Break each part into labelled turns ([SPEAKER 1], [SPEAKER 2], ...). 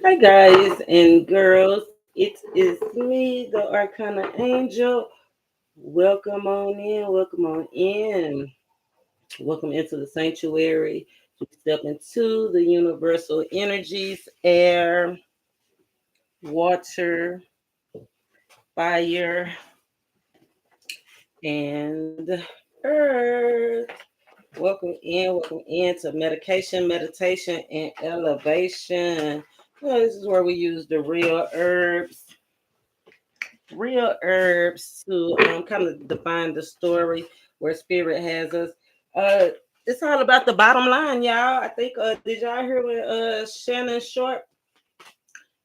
[SPEAKER 1] Hi, guys and girls. It is me, the Arcana Angel. Welcome on in. Welcome on in. Welcome into the sanctuary to step into the universal energies, air, water, fire, and earth. Welcome in to medication, meditation, and elevation. This is where we use the real herbs to kind of define the story where spirit has us. Uh, it's all about the bottom line, y'all. I think did y'all hear when Shannon Short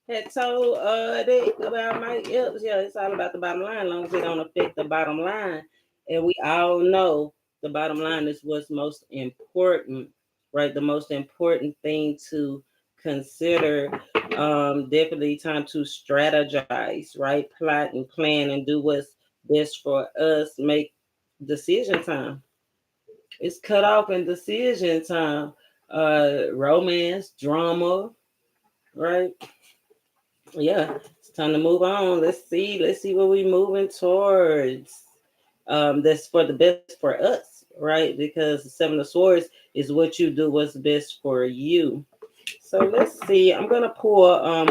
[SPEAKER 1] had told that about Mike Epps? Yeah, it's all about the bottom line, as long as it don't affect the bottom line. And we all know the bottom line is what's most important, right? The most important thing to consider. Definitely time to strategize, right? Plot and plan and do what's best for us. Make decision time. It's cut off in decision time. Romance, drama, right? Yeah, it's time to move on. Let's see what we're moving towards. That's for the best for us, right? Because the Seven of Swords is what you do, what's best for you. So let's see. I'm gonna pull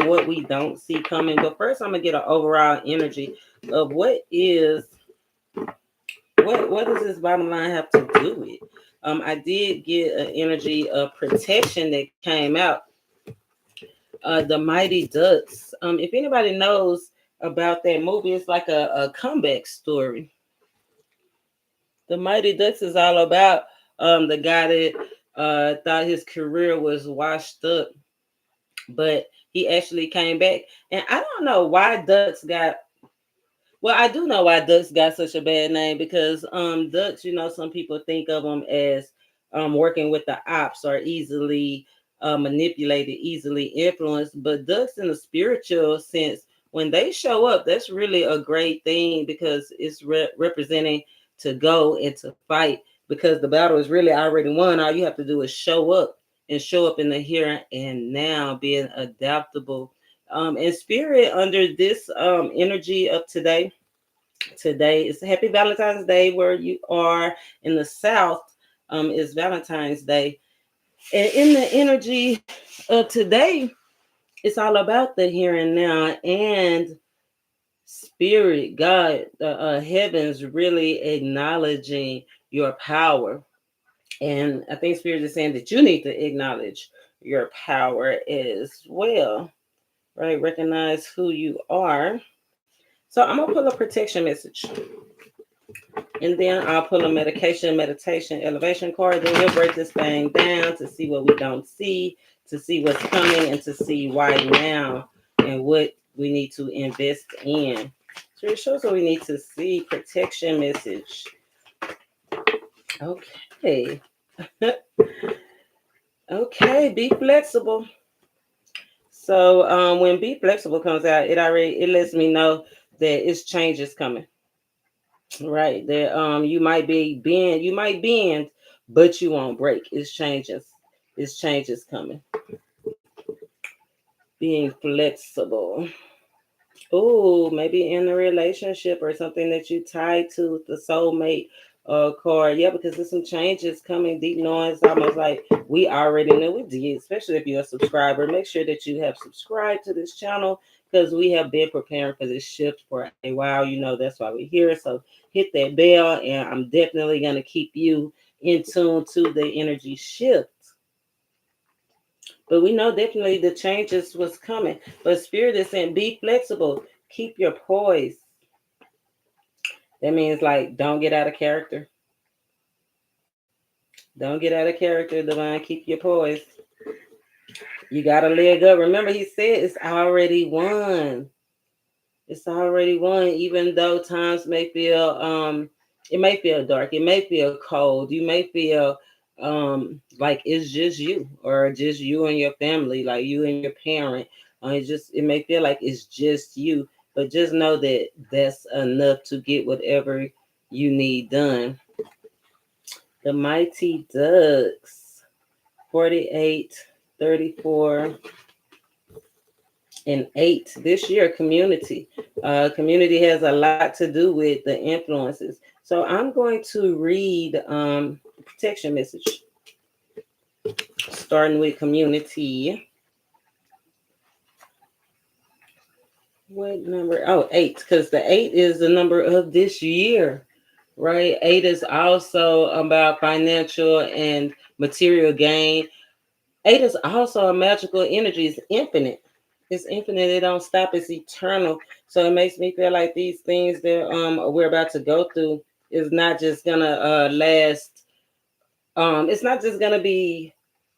[SPEAKER 1] what we don't see coming, but first I'm gonna get an overall energy of what does this bottom line have to do with. I did get an energy of protection that came out. The Mighty Ducks. If anybody knows about that movie, it's like a comeback story. The Mighty Ducks is all about the guy that thought his career was washed up, but he actually came back. And I don't know why Ducks got. Well, I do know why Ducks got such a bad name because Ducks, some people think of them as working with the ops or easily manipulated, easily influenced. But Ducks, in a spiritual sense, when they show up, that's really a great thing because it's representing to go and to fight because the battle is really already won. All you have to do is show up and show up in the here and now, being adaptable. And spirit under this energy of today. Today is Happy Valentine's Day where you are in the South. Is Valentine's Day, and in the energy of today, it's all about the here and now and spirit, God, the heavens really acknowledging your power. And I think spirit is saying that you need to acknowledge your power as well, right? Recognize who you are. So I'm gonna pull a protection message. And then I'll pull a medication, meditation, elevation card. Then we'll break this thing down to see what we don't see, to see what's coming, and to see why now and what we need to invest in. So it shows what we need to see. Protection message. Okay. Okay, be flexible. So when be flexible comes out, it lets me know that it's changes coming. Right. That you might bend, but you won't break. It's changes. It's changes coming. Being flexible. Oh, maybe in a relationship or something that you tied to with the soulmate card. Yeah, because there's some changes coming. Deep knowing, it's almost like we already know we did, especially if you're a subscriber. Make sure that you have subscribed to this channel because we have been preparing for this shift for a while. That's why we're here. So hit that bell, and I'm definitely going to keep you in tune to the energy shift. But we know definitely the changes was coming. But spirit is saying be flexible, keep your poise. That means like don't get out of character. Don't get out of character, divine. Keep your poise. You got a leg up. Remember, he said it's already won. It's already won, even though times may feel it may feel dark, it may feel cold, you may feel like it's just you or just you and your family, like you and your parent. It may feel like it's just you, but just know that that's enough to get whatever you need done. The Mighty Ducks, 48, 34, And 8 this year, community. Community has a lot to do with the influences. So I'm going to read the protection message, starting with community. What number? Oh, 8, because the 8 is the number of this year, right? 8 is also about financial and material gain. 8 is also a magical energy. It's infinite. It's infinite. It don't stop. It's eternal. So it makes me feel like these things that we're about to go through is not just gonna last. It's not just gonna be,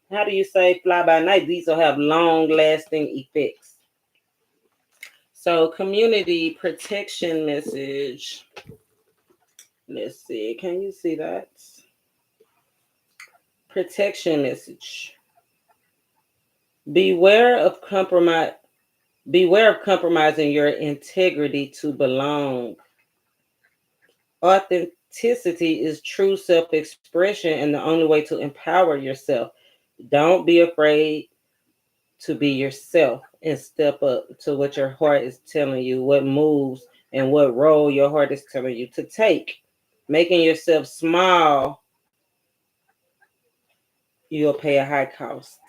[SPEAKER 1] how do you say, fly by night. These will have long lasting effects. So community protection message. Let's see. Can you see that? Protection message. Beware of compromise. Beware of compromising your integrity to belong. Authenticity is true self expression and the only way to empower yourself. Don't be afraid to be yourself and step up to what your heart is telling you, what moves and what role your heart is telling you to take. Making yourself small, you'll pay a high cost.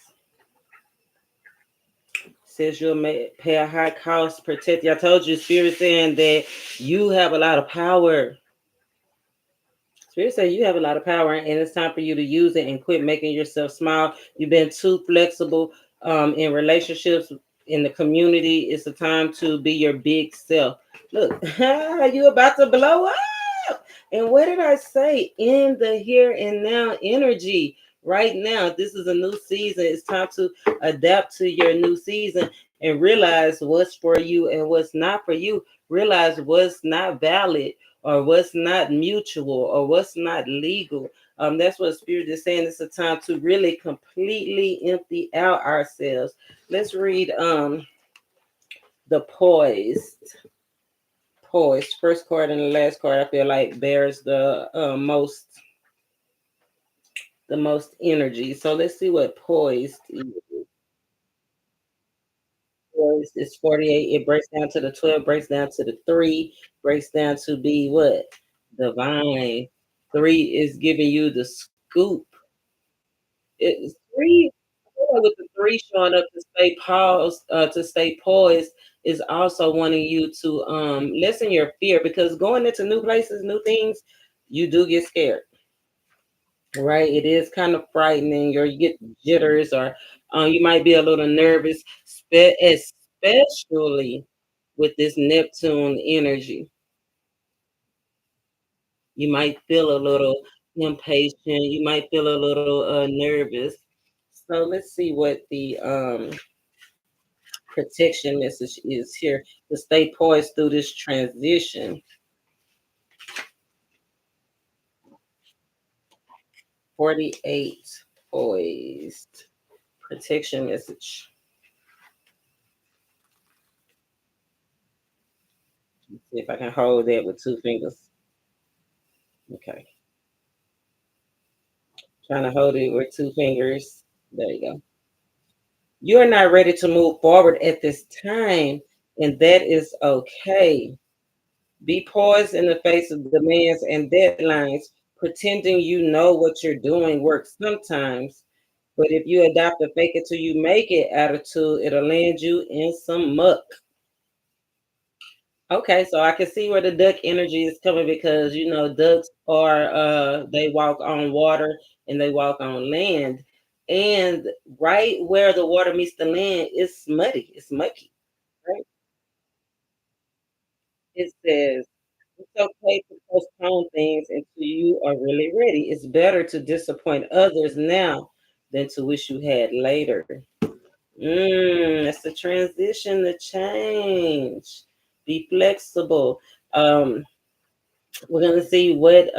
[SPEAKER 1] Says you'll pay a high cost. Protect you. I told you, Spirit saying that you have a lot of power. Spirit said you have a lot of power, and it's time for you to use it and quit making yourself small. You've been too flexible in relationships, in the community. It's the time to be your big self. Look, you about to blow up. And what did I say? In the here and now energy. Right now, this is a new season. It's time to adapt to your new season and realize what's for you and what's not for you. Realize what's not valid or what's not mutual or what's not legal. That's what Spirit is saying. It's a time to really completely empty out ourselves. Let's read the poised. Poised. First card and the last card, I feel like bears the most energy. So let's see what poised is. Poised is 48. It breaks down to the 12, breaks down to the 3, breaks down to be what? Divine. 3 is giving you the scoop. It's 3 with the 3 showing up to stay poised is also wanting you to lessen your fear, because going into new places, new things, you do get scared. Right, it is kind of frightening, or you get jitters, or you might be a little nervous, especially with this Neptune energy. You might feel a little impatient. You might feel a little nervous. So let's see what the protection message is here to stay poised through this transition. 48 poised. Protection message. Let's see if I can hold that with 2 fingers. Okay. Trying to hold it with 2 fingers. There you go. You're not ready to move forward at this time, and that is okay. Be poised in the face of demands and deadlines. Pretending you know what you're doing works sometimes, but if you adopt a fake it till you make it attitude, it'll land you in some muck. Okay, so I can see where the duck energy is coming, because ducks are they walk on water and they walk on land. And right where the water meets the land, it's muddy, it's mucky, right? It says it's okay to postpone things until you are really ready. It's better to disappoint others now than to wish you had later. That's the transition, the change. Be flexible. Um, we're gonna see what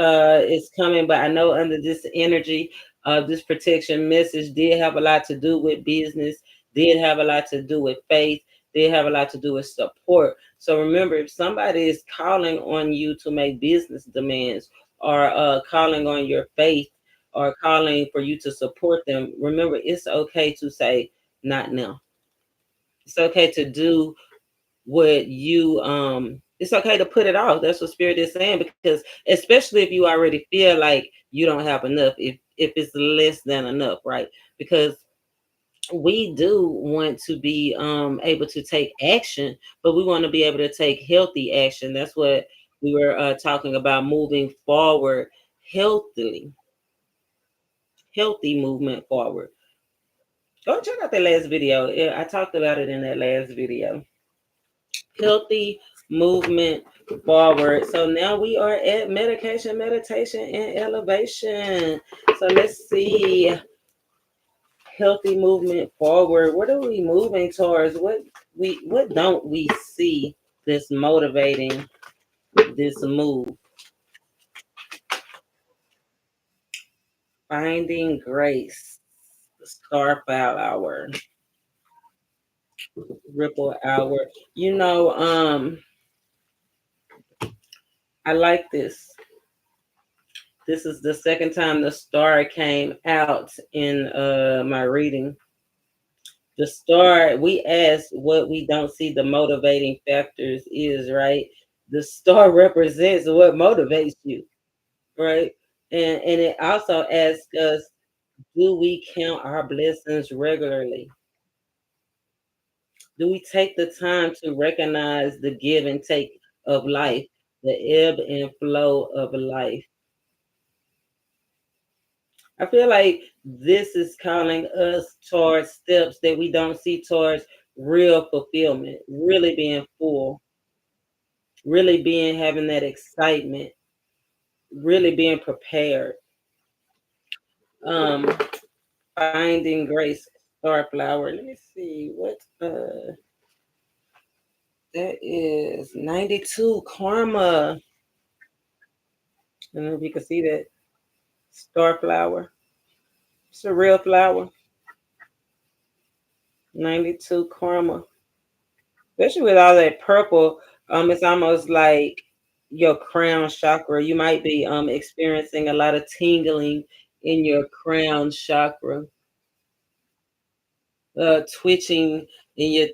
[SPEAKER 1] is coming, but I know under this energy, this protection message did have a lot to do with business, did have a lot to do with faith, did have a lot to do with support. So remember, if somebody is calling on you to make business demands, or calling on your faith, or calling for you to support them, remember it's okay to say not now. It's okay to do what you it's okay to put it off. That's what spirit is saying, because especially if you already feel like you don't have enough, if it's less than enough, right? Because we do want to be able to take action, but we want to be able to take healthy action. That's what we were talking about, moving forward healthily, healthy movement forward. Go check out that last video. Yeah, I talked about it in that last video. Healthy movement forward. So now we are at medication, meditation, and elevation. So let's see. Healthy movement forward. What are we moving towards? What don't we see that's motivating this move? Finding grace. Starfile hour. Ripple hour. You know, I like this. This is the second time the star came out in my reading. The star, we asked what we don't see the motivating factors is, right? The star represents what motivates you, right? And it also asks us, do we count our blessings regularly? Do we take the time to recognize the give and take of life, the ebb and flow of life? I feel like this is calling us towards steps that we don't see towards real fulfillment, really being full, really being having that excitement, really being prepared. Um, Finding grace, star flower. Let me see what that is. 92 karma. I don't know if you can see that star flower. It's a real flower. 92 karma. Especially with all that purple, it's almost like your crown chakra. You might be experiencing a lot of tingling in your crown chakra, twitching in your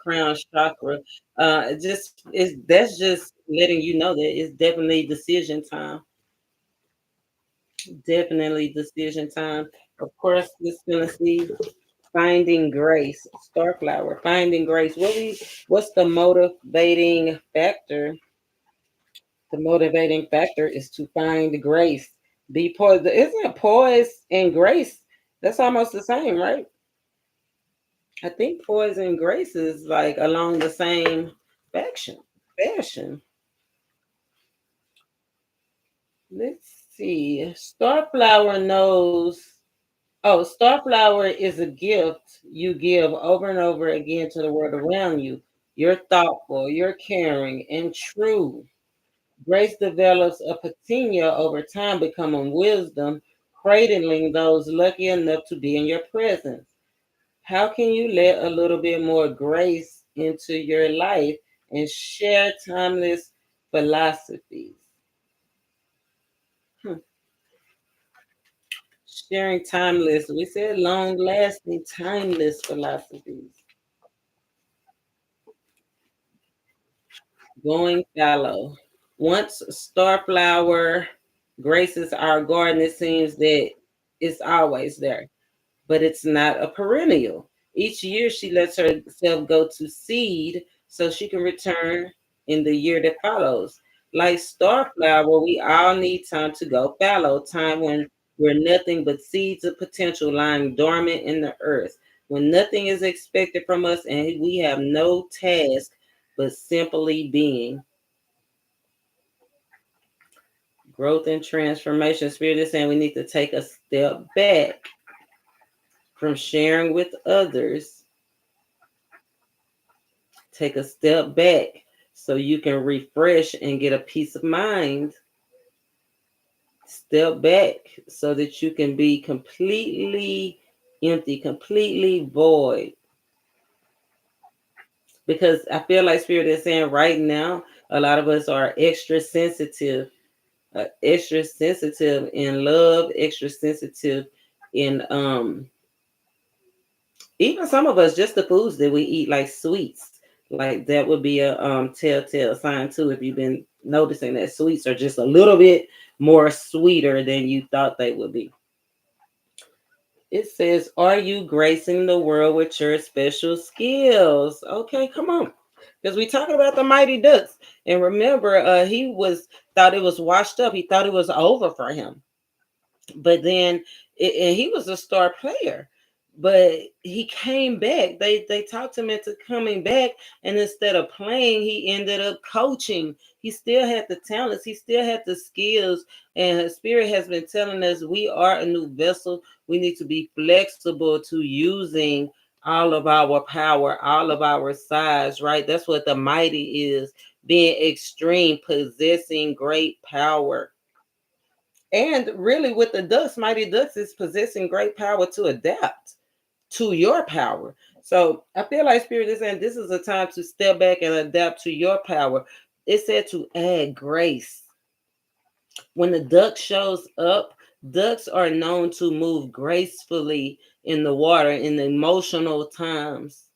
[SPEAKER 1] crown chakra. Just is That's just letting you know that it's definitely decision time. Definitely decision time. Of course, this gonna see finding grace, starflower, finding grace. What's the motivating factor? The motivating factor is to find grace. Be poised. Isn't it poise and grace? That's almost the same, right? I think poise and grace is like along the same faction. Fashion. Let's see. Starflower knows. Oh, Starflower is a gift you give over and over again to the world around you. You're thoughtful, you're caring, and true. Grace develops a patina over time, becoming wisdom, cradling those lucky enough to be in your presence. How can you let a little bit more grace into your life and share timeless philosophies? Hmm. Sharing timeless, we said long lasting, timeless philosophies. Going fallow. Once Starflower graces our garden, it seems that it's always there, but it's not a perennial. Each year she lets herself go to seed so she can return in the year that follows. Like Starflower, we all need time to go fallow, time when we're nothing but seeds of potential lying dormant in the earth, when nothing is expected from us and we have no task but simply being. Growth and transformation. Spirit is saying we need to take a step back from sharing with others. Take a step back so you can refresh and get a peace of mind. Step back so that you can be completely empty, completely void. Because I feel like Spirit is saying right now, a lot of us are extra sensitive in love, extra sensitive in Even some of us, just the foods that we eat, like sweets, like that would be a telltale sign too. If you've been noticing that sweets are just a little bit more sweeter than you thought they would be. It says, "Are you gracing the world with your special skills?" Okay, come on, because we talking about the mighty ducks, and remember, he was thought it was washed up. He thought it was over for him, but then and he was a star player, but he came back. They talked him into coming back, and instead of playing, he ended up coaching. He still had the talents, he still had the skills, and his spirit has been telling us we are a new vessel. We need to be flexible to using all of our power, all of our size, right? That's what the mighty is, being extreme, possessing great power. And really, with the ducks, mighty ducks is possessing great power to adapt to your power. So I feel like Spirit is saying this is a time to step back and adapt to your power. It said to add grace. When the duck shows up, ducks are known to move gracefully in the water in the emotional times.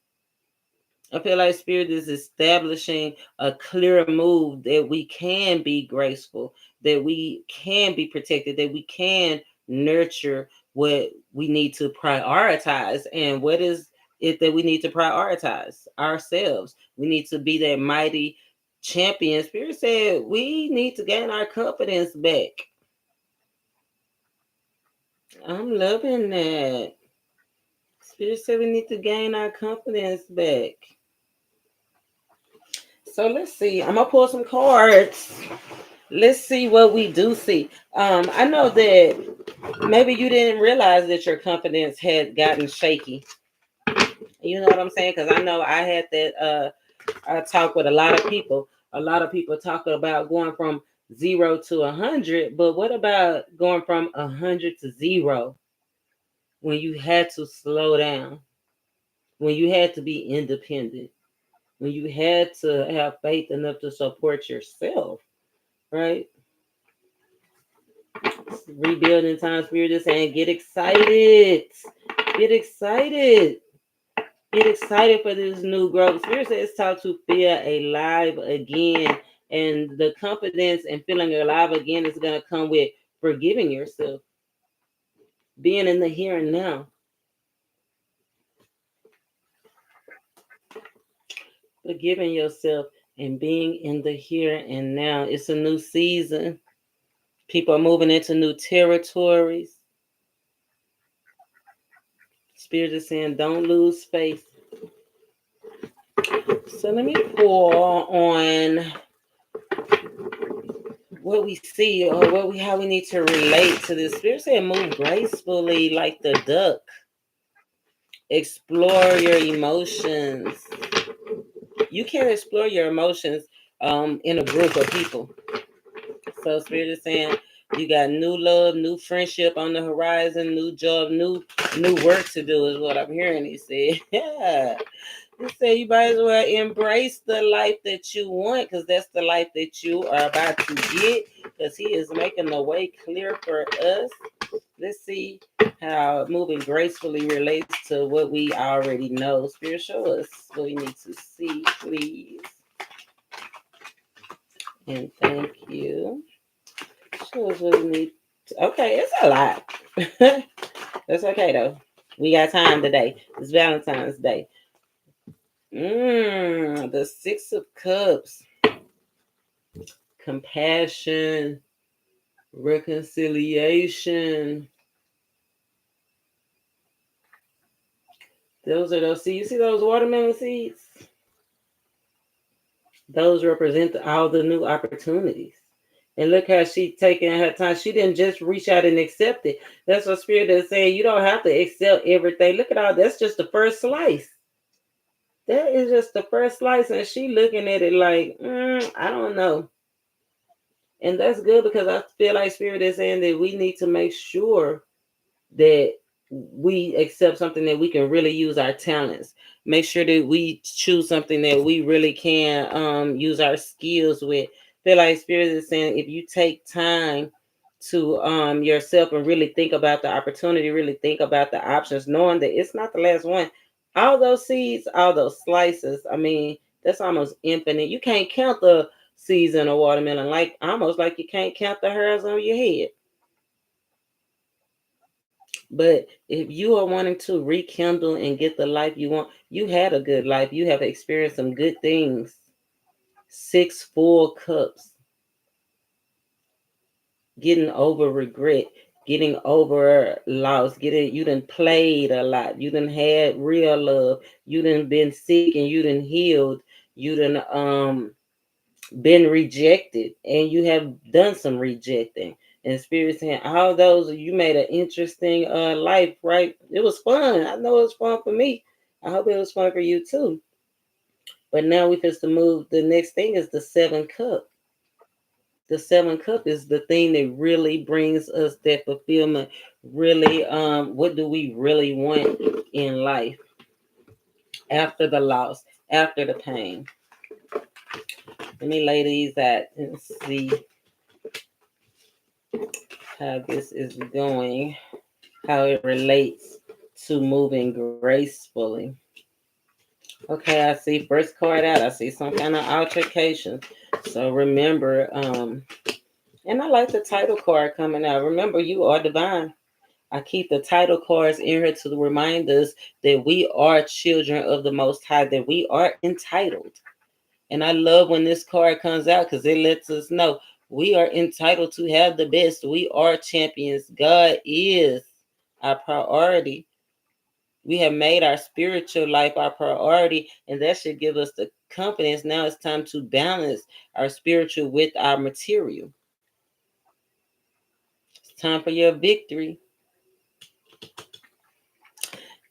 [SPEAKER 1] I feel like Spirit is establishing a clear move that we can be graceful, that we can be protected, that we can nurture what we need to prioritize. And what is it that we need to prioritize? Ourselves. We need to be that mighty champion. Spirit said we need to gain our confidence back. I'm loving that. Spirit said we need to gain our confidence back. So let's see. I'm gonna pull some cards. Let's see what we do see. I know that maybe you didn't realize that your confidence had gotten shaky. You know what I'm saying? Because I know I had that. I talk with a lot of people. A lot of people talk about going from 0 to 100, but what about going from 100 to 0 when you had to slow down, when you had to be independent, when you had to have faith enough to support yourself, right? Rebuilding time. Spirit is saying, get excited. Get excited. Get excited for this new growth. Spirit says it's time to feel alive again. And the confidence and feeling alive again is going to come with forgiving yourself, being in the here and now, forgiving yourself and being in the here and now. It's a new season. People are moving into new territories. Spirit is saying, don't lose faith. So let me pull on what we see or how we need to relate to this. Spirit said move gracefully like the duck. Explore your emotions. You can't explore your emotions in a group of people. So Spirit is saying you got new love, new friendship on the horizon, new job, new work to do is what I'm hearing. He said, yeah. He said you might as well embrace the life that you want, because that's the life that you are about to get, because he is making the way clear for us. Let's see how moving gracefully relates to what we already know. Spirit, show us what we need to see, please. And thank you. Show us what we need. Okay, it's a lot. That's okay though. We got time today. It's Valentine's Day. The Six of Cups. Compassion, reconciliation. Those are those seeds. You see those watermelon seeds? Those represent all the new opportunities. And look how she taking her time. She didn't just reach out and accept it. That's what Spirit is saying. You don't have to accept everything. Look at all that's just the first slice. That is just the first slice, and she looking at it like, I don't know. And that's good, because I feel like Spirit is saying that we need to make sure that we accept something that we can really use our talents. Make sure that we choose something that we really can use our skills with. Feel like Spirit is saying if you take time to yourself and really think about the opportunity, really think about the options, knowing that it's not the last one. All those seeds, all those slices, I mean, that's almost infinite. You can't count the seeds in a watermelon, like almost like you can't count the hairs on your head. But if you are wanting to rekindle and get the life you want, you had a good life. You have experienced some good things. 6 full cups. Getting over regret, getting over loss, getting you done played a lot, you done had real love, you done been sick and you done healed, you done been rejected, and you have done some rejecting. And spirit saying all those, you made an interesting life, right? It was fun. I know it was fun for me. I hope it was fun for you too. But now we just to move. The next thing is the 7 cup. The 7 cup is the thing that really brings us that fulfillment. Really, what do we really want in life after the loss, after the pain? Let me lay these out and see how this is going, how it relates to moving gracefully. Okay, I see first card out. I see some kind of altercation. So remember, and I like the title card coming out. Remember, you are divine. I keep the title cards in here to remind us that we are children of the Most High, that we are entitled. And I love when this card comes out because it lets us know we are entitled to have the best. We are champions. God is our priority. We have made our spiritual life our priority, and that should give us the confidence. Now it's time to balance our spiritual with our material. It's time for your victory.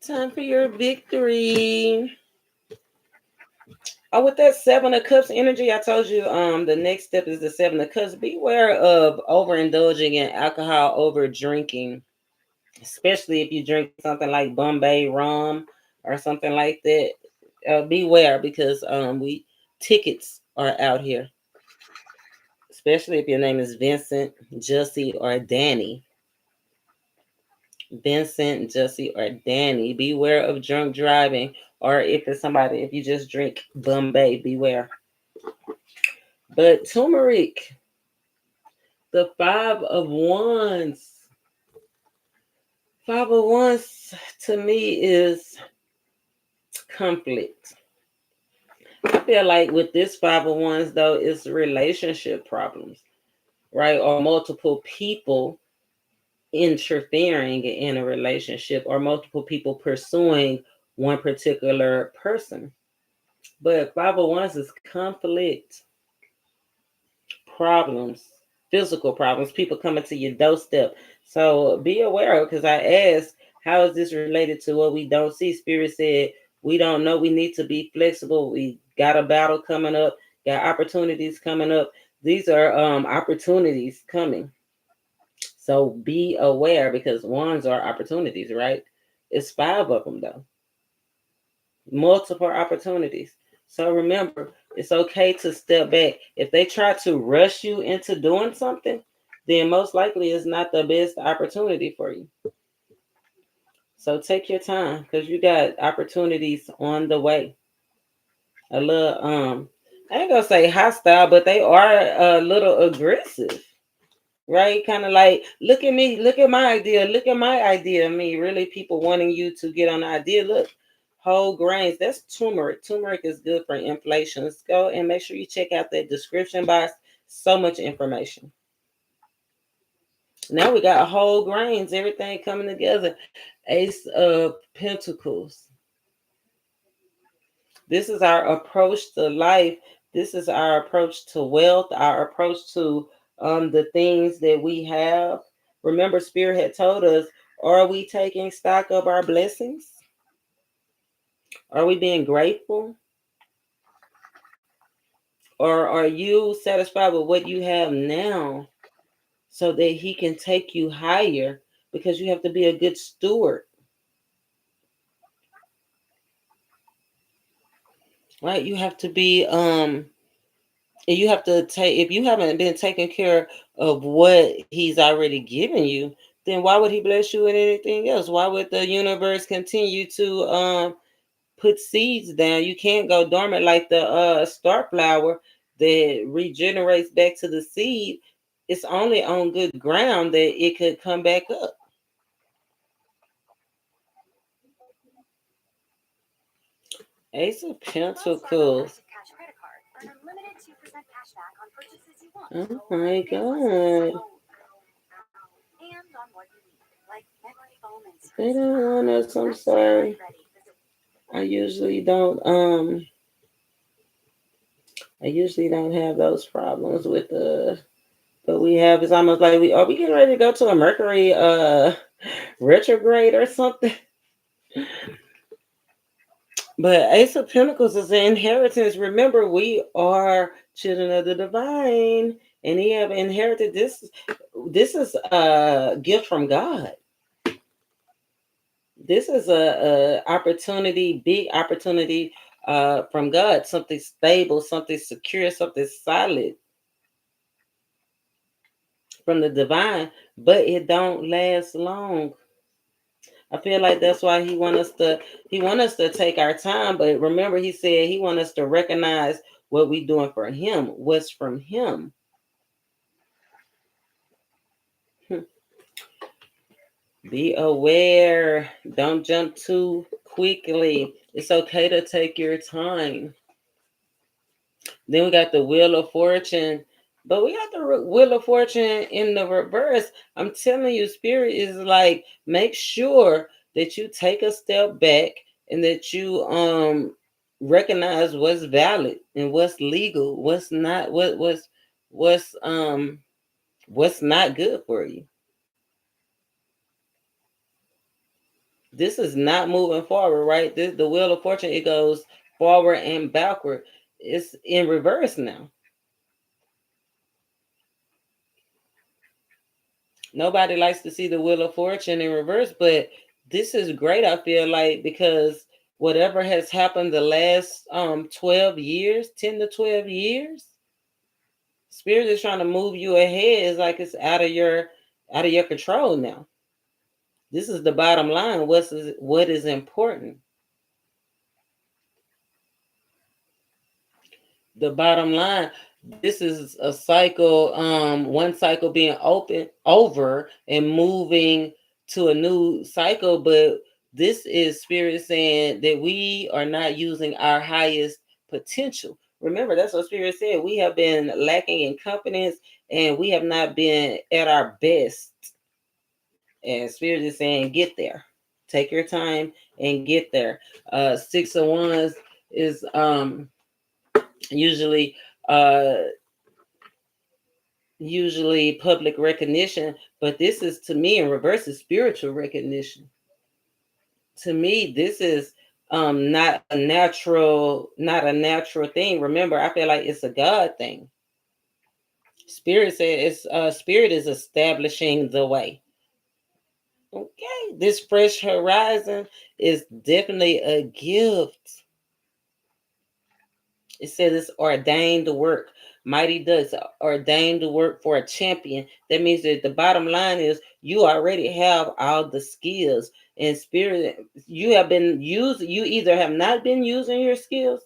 [SPEAKER 1] Time for your victory. Oh, with that 7 of Cups energy, I told you the next step is the 7 of Cups. Beware of overindulging in alcohol, over drinking, especially if you drink something like Bombay rum or something like that. Beware because we tickets are out here, especially if your name is Vincent, Jussie, or Danny. Vincent, Jussie, or Danny. Beware of drunk driving, or if it's somebody, if you just drink Bombay, beware. But turmeric, the 5 of Wands. 5 of Wands to me is conflict. I feel like with this 5 of Wands, though, it's relationship problems, right? Or multiple people interfering in a relationship, or multiple people pursuing one particular person. But 5 of Wands is conflict, problems, physical problems, people coming to your doorstep. So be aware, because I asked, how is this related to what we don't see? Spirit said, we don't know. We need to be flexible. We got a battle coming up, got opportunities coming up. These are opportunities coming. So be aware, because wands are opportunities, right? It's 5 of them, though. Multiple opportunities. So remember, it's okay to step back. If they try to rush you into doing something, then most likely it's not the best opportunity for you. So take your time, because you got opportunities on the way. A little I ain't gonna say hostile, but they are a little aggressive, right? Kind of like, look at me, look at my idea, look at my idea. Me, really, people wanting you to get on the idea. Look, whole grains. That's turmeric. Turmeric is good for inflation. Let's go and make sure you check out that description box. So much information. Now we got whole grains, everything coming together. Ace of Pentacles. This is our approach to life. This is our approach to wealth, our approach to the things that we have. Remember, Spirit had told us, are we taking stock of our blessings? Are we being grateful? Or are you satisfied with what you have now so that He can take you higher? Because you have to be a good steward, right? You have to be you have to take, if you haven't been taking care of what He's already given you, then why would He bless you with anything else? Why would the universe continue to put seeds down. You can't go dormant like the star flower that regenerates back to the seed. It's only on good ground that it could come back up. Ace of Pentacles. Oh my God. They don't want us. I'm sorry. I usually don't. I usually don't have those problems with the. But we have. It's almost like we are we getting ready to go to a Mercury retrograde or something. But Ace of Pentacles is an inheritance. Remember, we are children of the divine, and he have inherited this. This is a gift from God. This is a opportunity, big opportunity from God. Something stable, something secure, something solid from the divine. But it don't last long. I feel like that's why he want us to take our time. But remember, he said he want us to recognize what we doing for him, what's from him. Be aware. Don't jump too quickly. It's okay to take your time. Then we got the Wheel of Fortune. But we got the Wheel of Fortune in the reverse. I'm telling you, Spirit is like, make sure that you take a step back and that you recognize what's valid and what's legal, what's not, what's not good for you. This is not moving forward, right? The Wheel of Fortune, it goes forward and backward. It's in reverse now. Nobody likes to see the Wheel of Fortune in reverse, but this is great, I feel like, because whatever has happened the last 12 years, 10 to 12 years, Spirit is trying to move you ahead. It's like it's out of your control now. This is the bottom line. What is important? The bottom line, this is a cycle, one cycle being open over and moving to a new cycle, but this is Spirit saying that we are not using our highest potential. Remember, that's what Spirit said. We have been lacking in confidence and we have not been at our best. And Spirit is saying, get there. Take your time and get there. Six of Wands is usually uh usually public recognition, but this is, to me, in reverse, is spiritual recognition. To me, this is not a natural thing. Remember, I feel like it's a God thing. Spirit said it's Spirit is establishing the way. Okay, this fresh horizon is definitely a gift. It says it's ordained to work. Mighty does ordained to work for a champion. That means that the bottom line is you already have all the skills and Spirit. You have been using. You either have not been using your skills,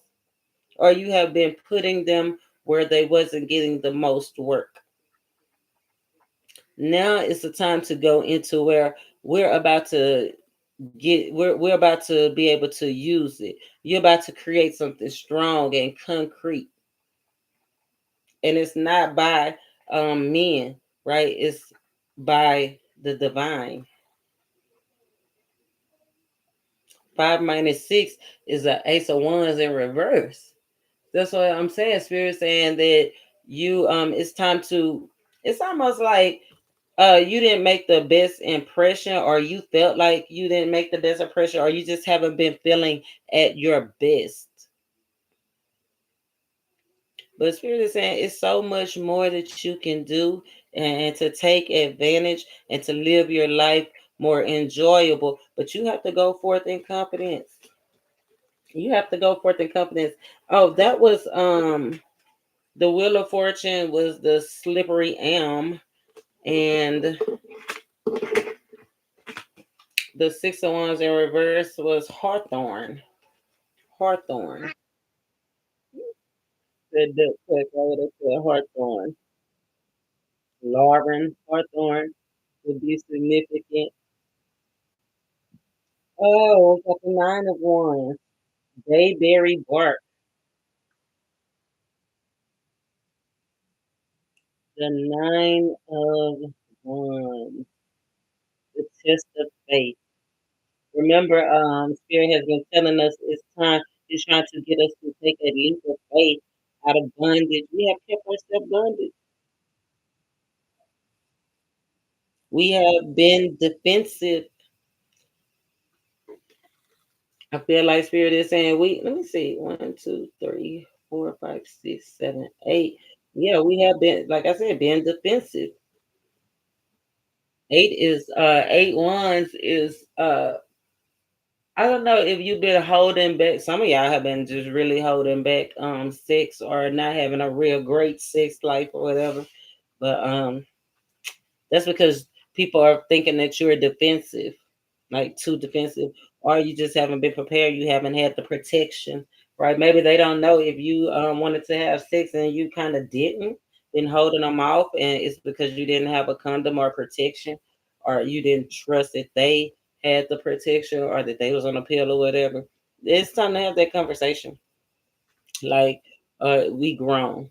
[SPEAKER 1] or you have been putting them where they wasn't getting the most work. Now it's the time to go into where we're about to we're about to be able to use it. You're about to create something strong and concrete. And it's not by men, right? It's by the divine. 5 - 6 is an Ace of Wands in reverse. That's what I'm saying. Spirit saying that you it's time to, it's almost like you didn't make the best impression, or you felt like you didn't make the best impression, or you just haven't been feeling at your best. But Spirit is saying it's so much more that you can do, and to take advantage and to live your life more enjoyable. But you have to go forth in confidence. You have to go forth in confidence. Oh, that was the Wheel of Fortune was the slippery elm, and the Six of Wands in reverse was Hawthorn. Hawthorne. The duck quick over there said Hawthorne. Lauren Hawthorne would be significant. Oh, we got the nine of wands. Bayberry bark. The nine of wands. The test of faith. Remember, Spirit has been telling us it's time. He's trying to get us to take a leap of faith out of bondage. We have kept ourselves bondage. We have been defensive. I feel like Spirit is saying we. Let me see. One, two, three, four, five, six, seven, eight. Yeah, we have been, like I said, being defensive. Eight wands is I don't know if you've been holding back. Some of y'all have been just really holding back sex or not having a real great sex life or whatever. But that's because people are thinking that you're defensive, like too defensive, or you just haven't been prepared. You haven't had the protection, right? Maybe they don't know if you wanted to have sex and you kind of didn't, been holding them off, and it's because you didn't have a condom or protection, or you didn't trust that they had the protection or that they was on a pill or whatever. It's time to have that conversation. Like, we grown.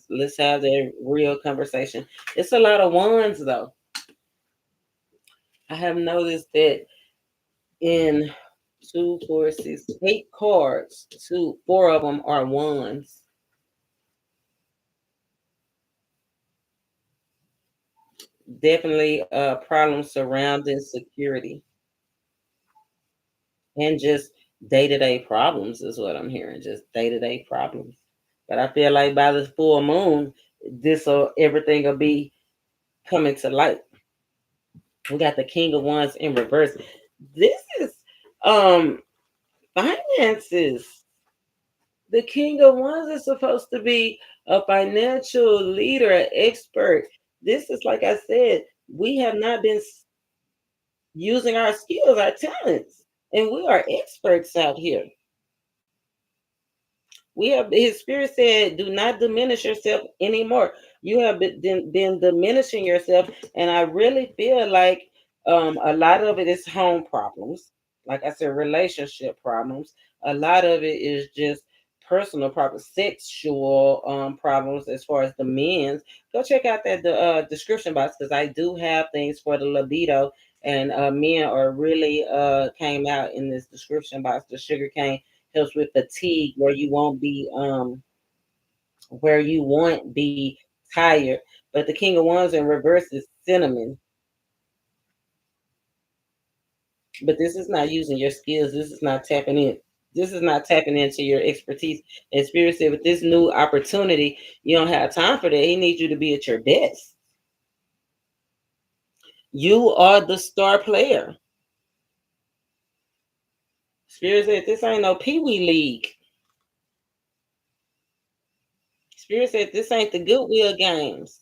[SPEAKER 1] Let's have that real conversation. It's a lot of ones though. I have noticed that in two, four, six, eight cards, four of them are ones. Definitely problems surrounding security and just day-to-day problems is what I'm hearing. Just day-to-day problems. But I feel like by the full moon, everything will be coming to light. We got the King of Wands in reverse. This is um finances. The King of Wands is supposed to be a financial leader, an expert. This is, like I said, we have not been using our skills, our talents, and we are experts out here. We have his spirit said, do not diminish yourself anymore. You have been diminishing yourself, and I really feel like a lot of it is home problems. Like I said, relationship problems. A lot of it is just personal problems, sexual problems as far as the men's. Go check out that the description box because I do have things for the libido, and men are really came out in this description box. The sugar cane helps with fatigue where you won't be tired. But the King of Wands in reverse is cinnamon. But this is not using your skills. This is not tapping in. This is not tapping into your expertise. And Spirit said, with this new opportunity, you don't have time for that. He needs you to be at your best. You are the star player. Spirit said, this ain't no Pee Wee League. Spirit said, this ain't the Goodwill games.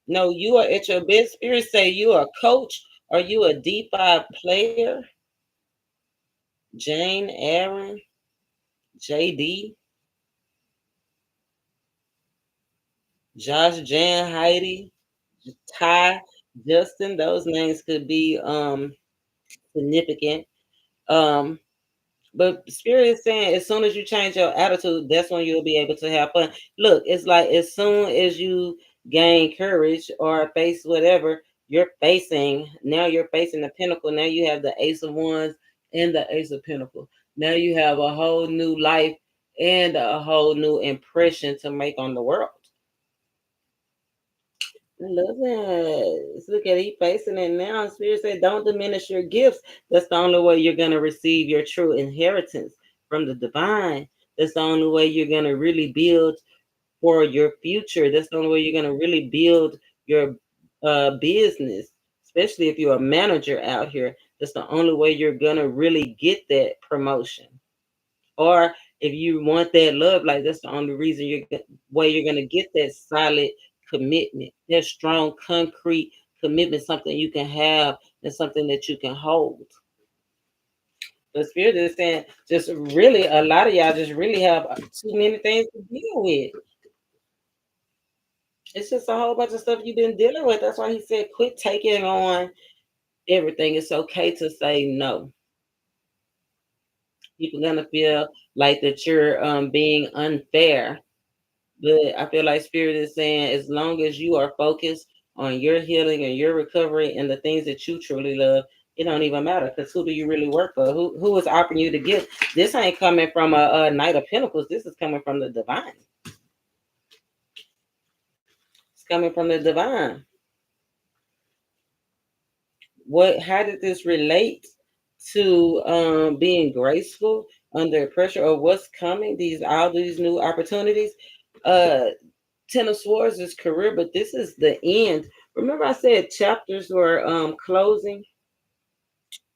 [SPEAKER 1] No, you are at your best. Spirit say you are a coach. Are you a D5 player? Jane, Aaron, JD, Josh, Jan, Heidi, Ty, Justin. Those names could be significant. Um But Spirit is saying as soon as you change your attitude, that's when you'll be able to have fun. Look, it's like as soon as you gain courage or face whatever you're facing the pinnacle. Now you have the Ace of Wands and the Ace of Pentacles. Now you have a whole new life and a whole new impression to make on the world. I love that. Look at he facing it now. Spirit said, don't diminish your gifts. That's the only way you're going to receive your true inheritance from the divine. That's the only way you're going to really build for your future. That's the only way you're going to really build your business, especially if you're a manager out here. That's the only way you're going to really get that promotion. Or if you want that love, like that's the only reason way you're gonna get that solid commitment, that strong, concrete commitment, something you can have and something that you can hold. The spirit is saying just really a lot of y'all just really have too many things to deal with. It's just a whole bunch of stuff you've been dealing with. That's why he said quit taking on everything. It's okay to say no. People gonna feel like that you're being unfair. But I feel like spirit is saying as long as you are focused on your healing and your recovery and the things that you truly love, it don't even matter because who do you really work for? Who is offering you the gift? This ain't coming from a Knight of Pentacles. This is coming from the divine. It's coming from the divine. What? How did this relate to being graceful under pressure or what's coming? These all these new opportunities. Uh, Ten of Swords is career, but this is the end. Remember, I said chapters were closing,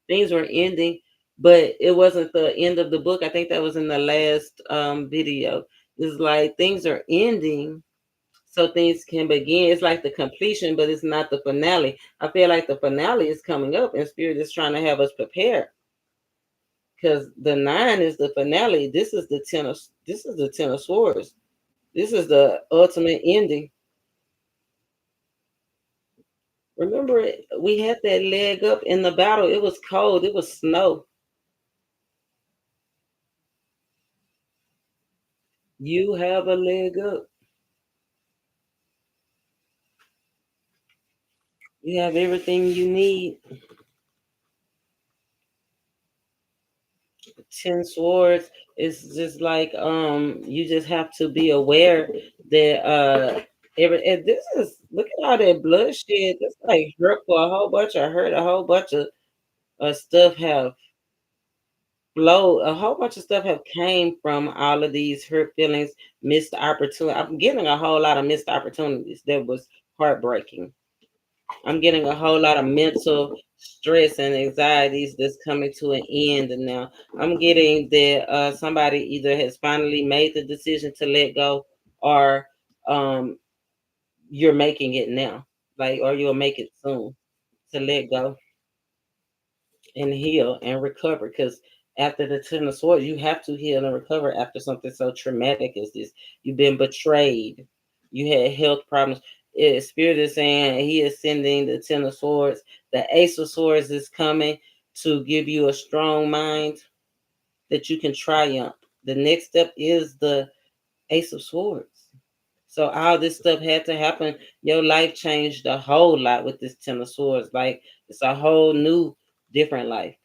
[SPEAKER 1] things were ending, but it wasn't the end of the book. I think that was in the last video. It's like things are ending so things can begin. It's like the completion, but it's not the finale. I feel like the finale is coming up, and Spirit is trying to have us prepared because the nine is the finale. This is the Ten of Swords. This is the ultimate ending. Remember, we had that leg up in the battle. It was cold. It was snow. You have a leg up. You have everything you need. Ten swords is just like you just have to be aware that and this is look at all that bloodshed. This like hurt for a whole bunch of hurt, a whole bunch of stuff have flow, a whole bunch of stuff have came from all of these hurt feelings, missed opportunity. I'm getting a whole lot of missed opportunities that was heartbreaking. I'm getting a whole lot of mental stress and anxieties that's coming to an end now. I'm getting that somebody either has finally made the decision to let go or um, you're making it now, like, or you'll make it soon to let go and heal and recover. Because after the Ten of Swords, you have to heal and recover after something so traumatic as this. You've been betrayed. You had health problems. Spirit is saying he is sending the Ten of Swords. The Ace of Swords is coming to give you a strong mind that you can triumph. The next step is the Ace of Swords. So all this stuff had to happen. Your life changed a whole lot with this Ten of Swords. Like it's a whole new, different life.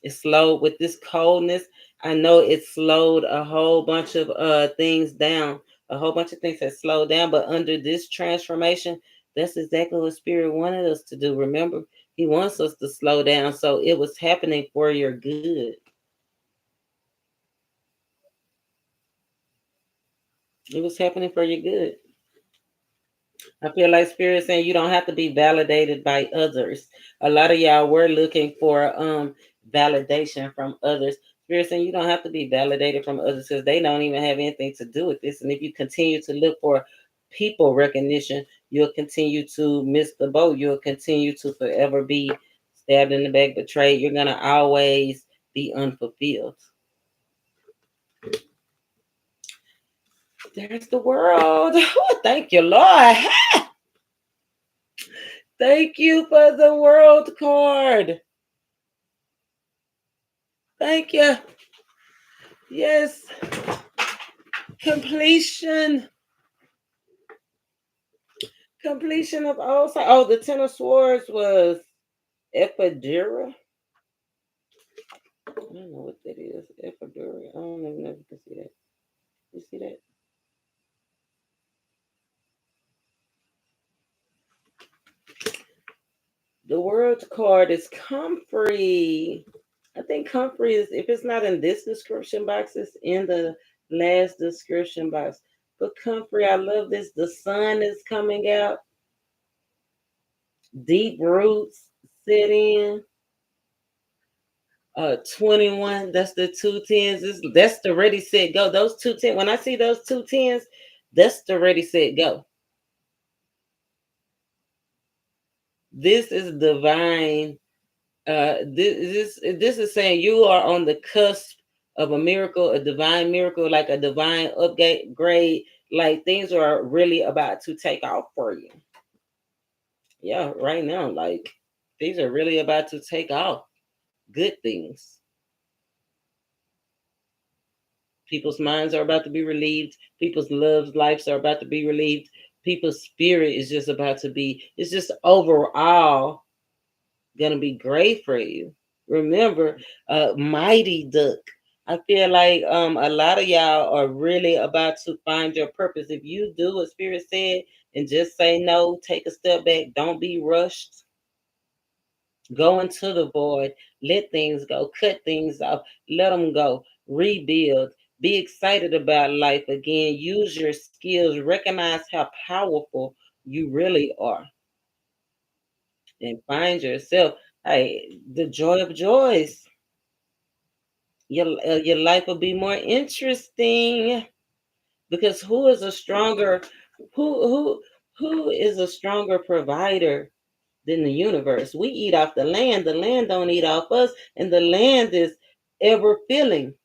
[SPEAKER 1] It slowed with this coldness. I know it slowed a whole bunch of things down. A whole bunch of things that slowed down. But under this transformation, that's exactly what Spirit wanted us to do. Remember, He wants us to slow down. So it was happening for your good. It was happening for your good. I feel like Spirit saying you don't have to be validated by others. A lot of y'all were looking for validation from others. Spirit saying you don't have to be validated from others because they don't even have anything to do with this. And if you continue to look for people recognition, you'll continue to miss the boat. You'll continue to forever be stabbed in the back, betrayed. You're gonna always be unfulfilled. There's the world. Oh, thank you, Lord. Thank you for the world card. Thank you. Yes. Completion. Completion of all. Oh, the Ten of Swords was epidural. I don't know what that is. Epidural. I don't even know if you can see that. You see that? The world card is comfrey. I think comfrey is, if it's not in this description box, it's in the last description box. But comfrey, I love this. The sun is coming out. Deep roots set in. 21. That's the two tens. That's the ready set go. Those two tens. When I see those two tens, that's the ready set go. This is divine This is saying you are on the cusp of a miracle, a divine miracle, like a divine upgrade. Like things are really about to take off for you. Yeah, right now, like things are really about to take off. Good things. People's minds are about to be relieved. People's lives are about to be relieved. People's spirit is just about to be. It's just overall gonna be great for you. Remember, mighty duck. I feel like a lot of y'all are really about to find your purpose. If you do what Spirit said and just say no, take a step back, don't be rushed. Go into the void, let things go, cut things off, let them go, rebuild, be excited about life again, use your skills, recognize how powerful you really are, and find yourself. Hey, the joy of joys. Your life will be more interesting because who who is a stronger provider than the universe? We eat off the land don't eat off us, and the land is ever filling.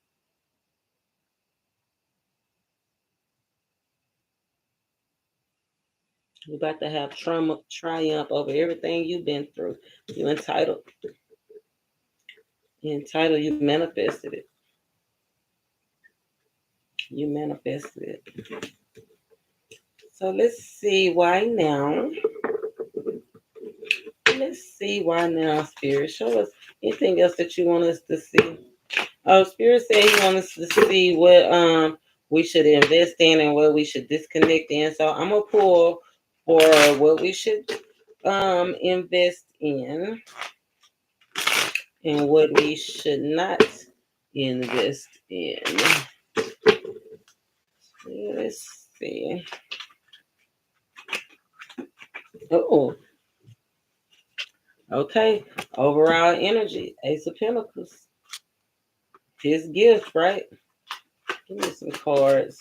[SPEAKER 1] You're about to have triumph over everything you've been through. You entitled. You entitled, you manifested it. You manifested it. So let's see why now. Let's see why now, Spirit. Show us anything else that you want us to see. Oh, Spirit said he wants us to see what we should invest in and what we should disconnect in. So I'm gonna pull for what we should invest in and what we should not invest in. Let's see. Oh, okay. Overall energy, Ace of Pentacles. His gift, right? Give me some cards.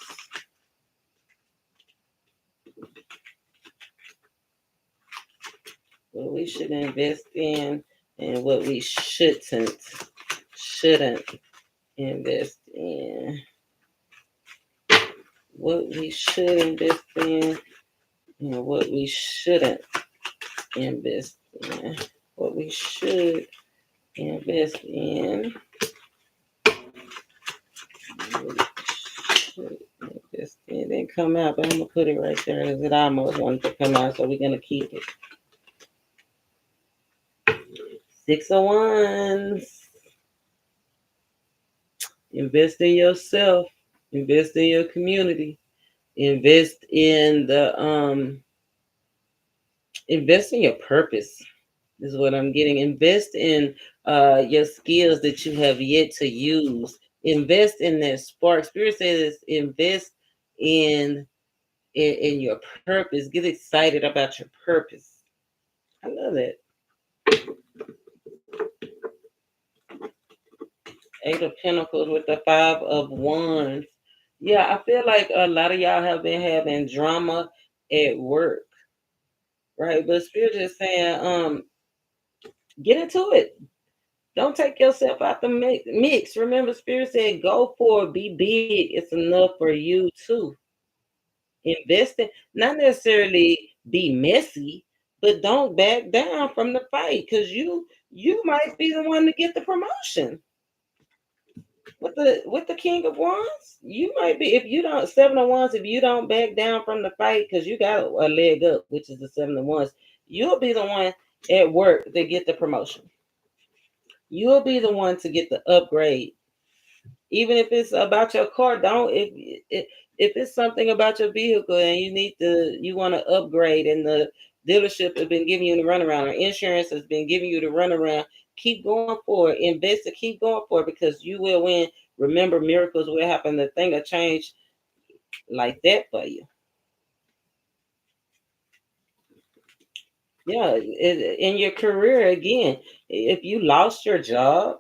[SPEAKER 1] What we should invest in and what we shouldn't invest in. What we should invest in and what we shouldn't invest in. What we should invest in. It didn't come out, but I'm gonna put it right there because it almost wanted to come out, so we're gonna keep it. 6 of Wands. Invest in yourself. Invest in your community. Invest in the invest in your purpose. Is what I'm getting. Invest in your skills that you have yet to use. Invest in that spark. Spirit says invest in in your purpose. Get excited about your purpose. I love that. 8 of Pentacles with the 5 of Wands. Yeah, I feel like a lot of y'all have been having drama at work, right? But Spirit is saying, get into it. Don't take yourself out the mix. Remember, Spirit said, go for it, be big. It's enough for you too. Invest in, not necessarily be messy, but don't back down from the fight because you might be the one to get the promotion. With the King of Wands, you might be if you don't 7 of Wands. If you don't back down from the fight because you got a leg up, which is the 7 of Wands, you'll be the one at work that get the promotion. You'll be the one to get the upgrade. Even if it's about your car, don't if it's something about your vehicle and you want to upgrade and the dealership has been giving you the runaround or insurance has been giving you the runaround, keep going for it. Invest to keep going for it because you will win. Remember, miracles will happen. The thing will change like that for you. Yeah, in your career again, if you lost your job,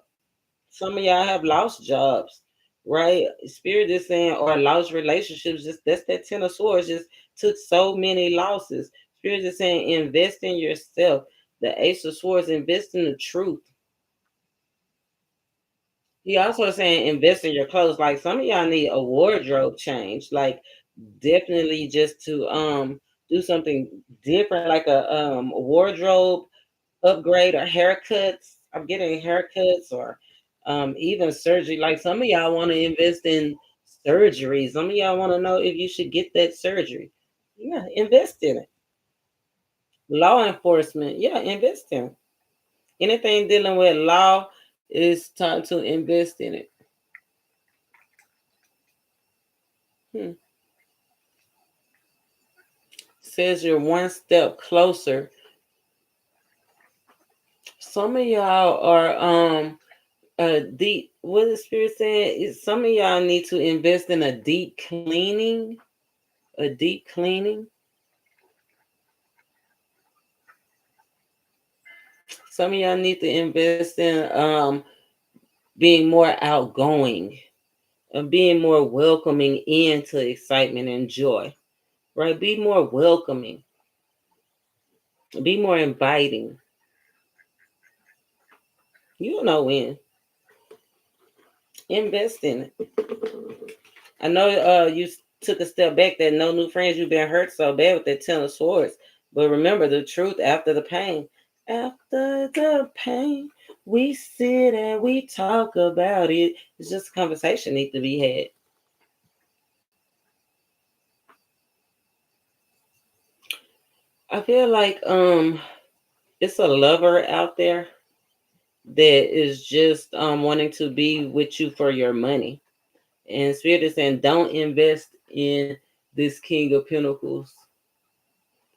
[SPEAKER 1] some of y'all have lost jobs, right? Spirit is saying, or lost relationships. Just that's that 10 of Swords. Just took so many losses. Spirit is saying, invest in yourself. The Ace of Swords, invest in the truth. He also saying invest in your clothes. Like some of y'all need a wardrobe change. Like definitely just to do something different, like a wardrobe upgrade or haircuts. I'm getting haircuts or even surgery. Like some of y'all want to invest in surgery. Some of y'all want to know if you should get that surgery. Yeah, invest in it. Law enforcement. Yeah, invest in it. Anything dealing with law is time to invest in it. Hmm. Says you're one step closer. Some of y'all are deep, what the spirit saying is some of y'all need to invest in a deep cleaning. A deep cleaning. Some of y'all need to invest in being more outgoing and being more welcoming into excitement and joy. Right? Be more welcoming. Be more inviting. You don't know when. Invest in it. I know you took a step back that no new friends, you've been hurt so bad with that Ten of Swords. But remember the truth after the pain. After the pain, we sit and we talk about it. It's just a conversation need to be had. I feel like it's a lover out there that is just wanting to be with you for your money. And Spirit is saying, don't invest in this King of Pentacles.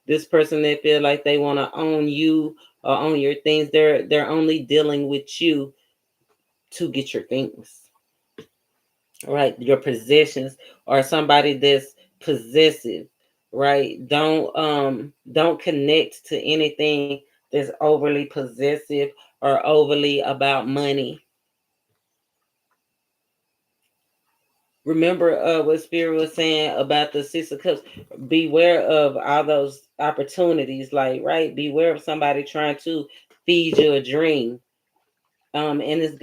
[SPEAKER 1] This person that feel like they want to own you or own your things, they're only dealing with you to get your things, right? Your possessions, or somebody that's possessive, right? Don't connect to anything that's overly possessive or overly about money. Remember what Spirit was saying about the Six of Cups. Beware of all those opportunities, like, right? Beware of somebody trying to feed you a dream. And it's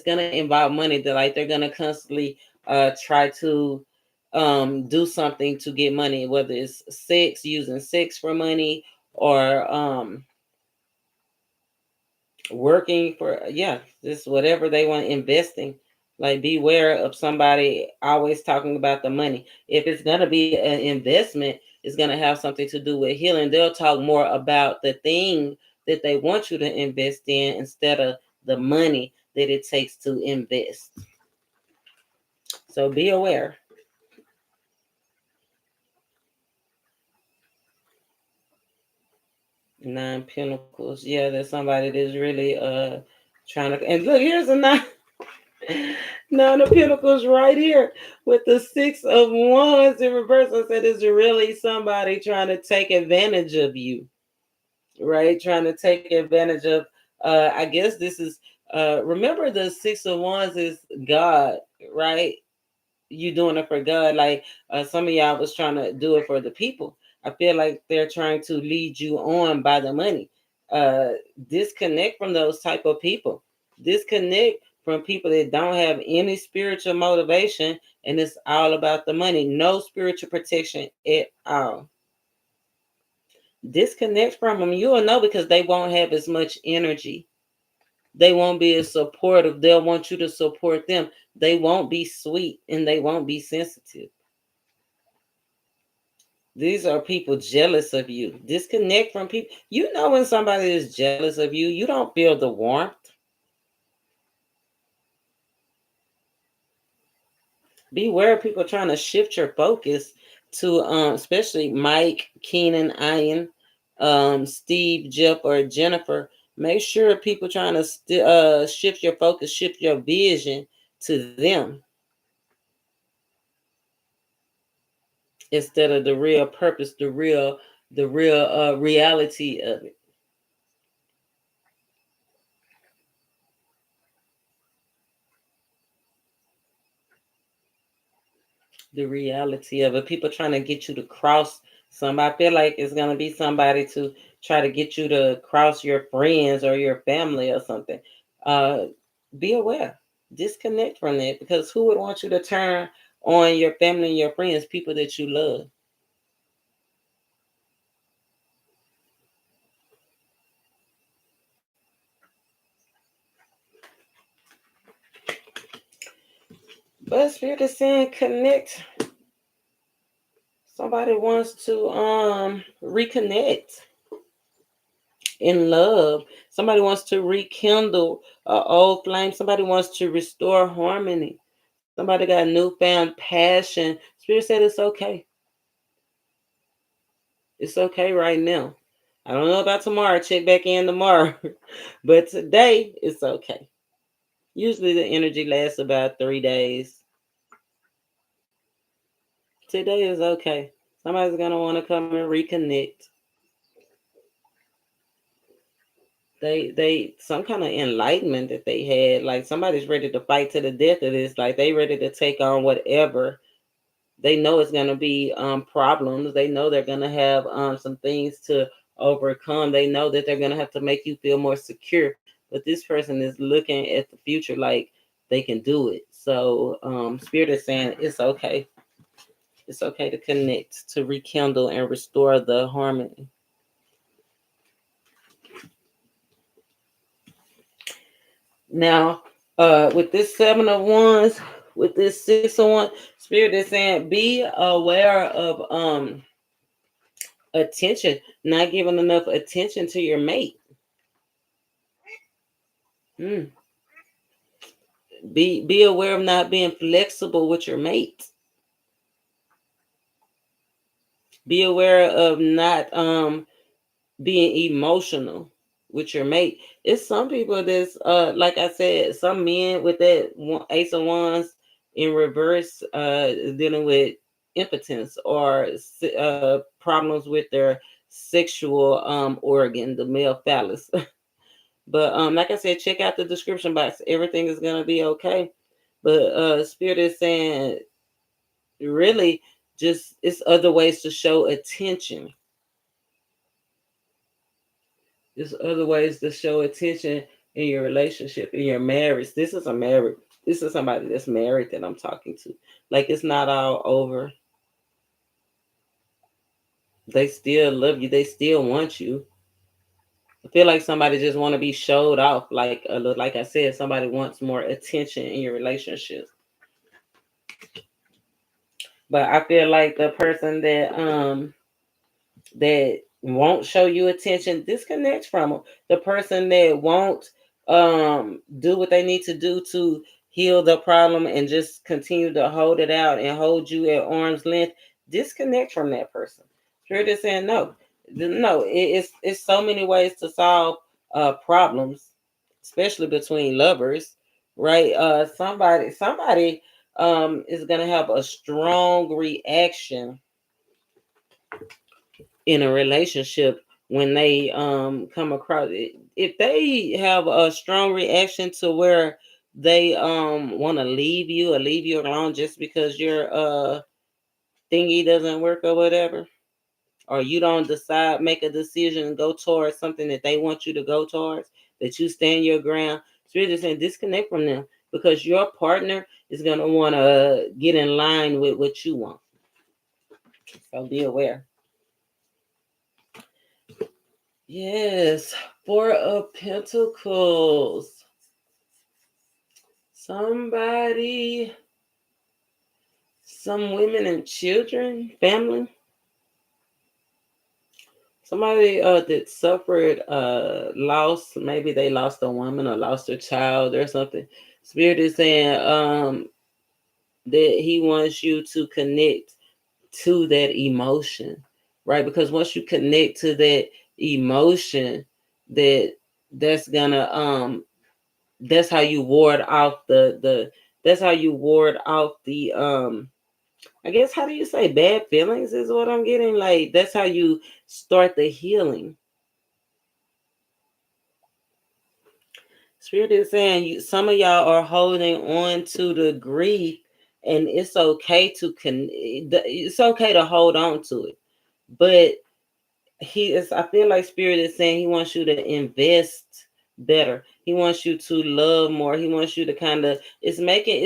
[SPEAKER 1] gonna involve money. That like they're gonna constantly try to do something to get money, whether it's sex, using sex for money, or working for, yeah, just whatever they want investing. Like beware of somebody always talking about the money. If it's going to be an investment, it's going to have something to do with healing. They'll talk more about the thing that they want you to invest in instead of the money that it takes to invest. So be aware. Nine Pentacles, yeah, there's somebody that's really trying to, and look, here's a nine. Nine of Pentacles right here with the Six of Wands in reverse. I said, is really somebody trying to take advantage of you, right? Trying to take advantage of, I guess this is, remember the Six of Wands is God, right? You doing it for God. Like some of y'all was trying to do it for the people. I feel like they're trying to lead you on by the money. Uh, disconnect from those type of people. Disconnect from people that don't have any spiritual motivation and it's all about the money. No spiritual protection at all. Disconnect from them. You will know because they won't have as much energy. They won't be as supportive. They'll want you to support them. They won't be sweet and they won't be sensitive. These are people jealous of you. Disconnect from people. You know when somebody is jealous of you, you don't feel the warmth. Beware of people trying to shift your focus to especially Mike, Keenan, Ian, Steve, Jeff, or Jennifer. Make sure people trying to shift your focus, shift your vision to them instead of the real purpose, the real reality of it. The reality of it. People trying to get you to cross somebody. I feel like it's gonna be somebody to try to get you to cross your friends or your family or something. Uh, be aware. Disconnect from that, because who would want you to turn on your family and your friends, people that you love? But Spirit is saying connect. Somebody wants to reconnect in love. Somebody wants to rekindle an old flame. Somebody wants to restore harmony. Somebody got newfound passion. Spirit said it's okay. It's okay right now. I don't know about tomorrow. Check back in tomorrow. But today, it's okay. Usually the energy lasts about 3 days. Today is okay. Somebody's gonna want to come and reconnect. They some kind of enlightenment that they had. Like somebody's ready to fight to the death of this. Like they ready to take on whatever. They know it's gonna be problems. They know they're gonna have some things to overcome. They know that they're gonna have to make you feel more secure. But this person is looking at the future like they can do it. So Spirit is saying it's okay. It's okay to connect, to rekindle and restore the harmony. Now, with this 7 of Wands, with this 6 of Wands, Spirit is saying be aware of attention, not giving enough attention to your mate. Mm. Be aware of not being flexible with your mate. Be aware of not being emotional with your mate. It's some people that's like I said, some men with that Ace of Wands in reverse dealing with impotence or problems with their sexual organ, the male phallus. But like I said, check out the description box. Everything is gonna be okay. But Spirit is saying really just it's other ways to show attention. There's other ways to show attention in your relationship, in your marriage. This is somebody that's married that I'm talking to. Like it's not all over. They still love you. They still want you. I feel like somebody just want to be showed off. Like I said, somebody wants more attention in your relationship. But I feel like the person that won't show you attention, disconnect from them. The person that won't do what they need to do to heal the problem and just continue to hold it out and hold you at arm's length, disconnect from that person. Spirit is saying no. No, it's so many ways to solve problems, especially between lovers, right? Somebody is gonna have a strong reaction in a relationship when they come across it. If they have a strong reaction to where they want to leave you or leave you alone just because your thingy doesn't work or whatever, or you don't decide, make a decision and go towards something that they want you to go towards, that you stand your ground, so you're just saying disconnect from them, because your partner is going to want to get in line with what you want. So be aware. Yes, 4 of Pentacles. Somebody, some women and children, family. Somebody that suffered loss. Maybe they lost a woman or lost a child or something. Spirit is saying that he wants you to connect to that emotion, right? Because once you connect to that emotion, that that's gonna that's how you ward off the that's how you ward off the I guess, how do you say, bad feelings is what I'm getting. Like that's how you start the healing. Spirit is saying some of y'all are holding on to the grief, and it's okay to it's okay to hold on to it. But he is, I feel like Spirit is saying he wants you to invest better. He wants you to love more. He wants you to kind of it's making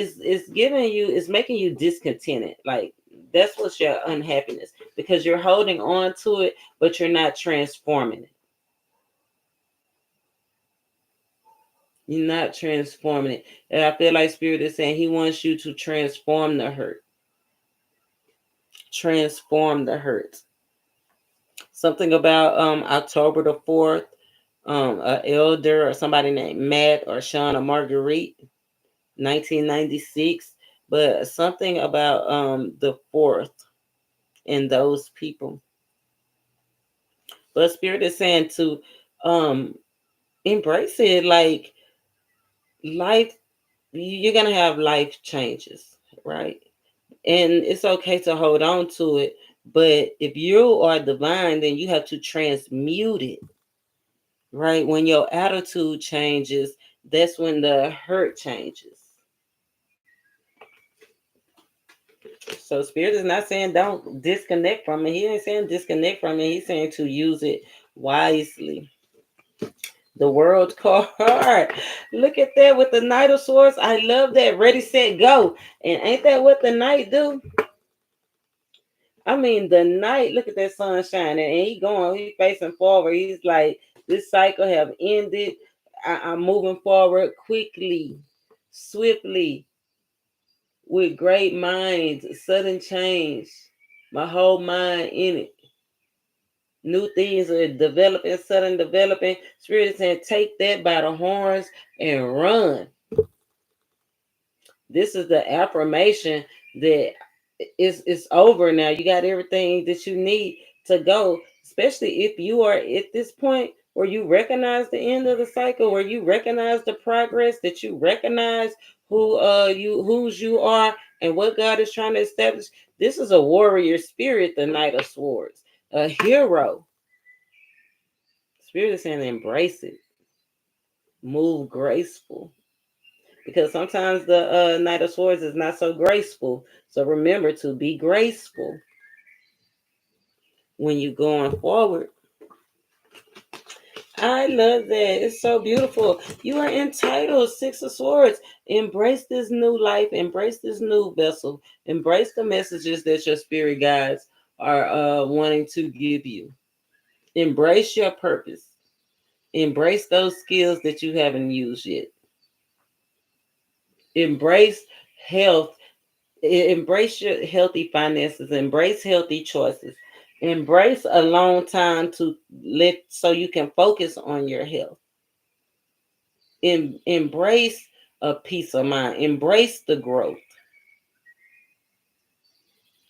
[SPEAKER 1] you discontented. Like that's what's your unhappiness because you're holding on to it, but you're not transforming it. You're not transforming it. And I feel like Spirit is saying he wants you to transform the hurt. Transform the hurt. Something about October the 4th, an elder or somebody named Matt or Sean or Marguerite, 1996. But something about the 4th and those people. But Spirit is saying to um embrace it like life you're gonna have life changes, right? And it's okay to hold on to it, but if you are divine, then you have to transmute it, right? When your attitude changes, that's when the hurt changes. So Spirit is not saying don't disconnect from it. He ain't saying disconnect from it. He's saying to use it wisely. The world card. Look at that with the Knight of Swords. I love that. Ready, set, go. And ain't that what the Knight do? I mean, the Knight, look at that sun shining. And he facing forward. He's like, this cycle have ended. I'm moving forward quickly, swiftly, with great minds, sudden change. My whole mind in it. New things are developing, sudden developing. Spirit is saying, take that by the horns and run. This is the affirmation that it's over now. You got everything that you need to go, especially if you are at this point where you recognize the end of the cycle, where you recognize the progress, that you recognize whose you are and what God is trying to establish. This is a warrior spirit, the Knight of Swords, a hero. Spirit is saying embrace it, move graceful. Because sometimes the Knight of Swords is not so graceful. So remember to be graceful when you're going forward. I love that. It's so beautiful. You are entitled, Six of Swords. Embrace this new life. Embrace this new vessel. Embrace the messages that your spirit guides are wanting to give you. Embrace your purpose. Embrace those skills that you haven't used yet. Embrace health. Embrace your healthy finances. Embrace healthy choices. Embrace a long time to let so you can focus on your health. Embrace a peace of mind. Embrace the growth.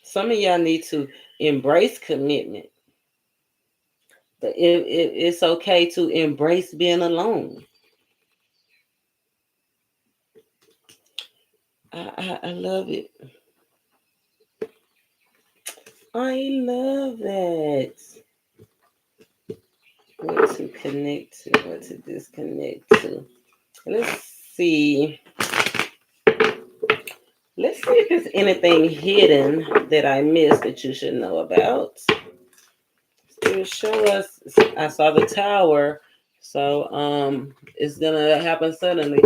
[SPEAKER 1] Some of y'all need to embrace commitment. But it's okay to embrace being alone. I love it. I love that. What to connect to, what to disconnect to. Let's see. Let's see if there's anything hidden that I missed that you should know about. To show us, I saw the tower, so it's gonna happen suddenly.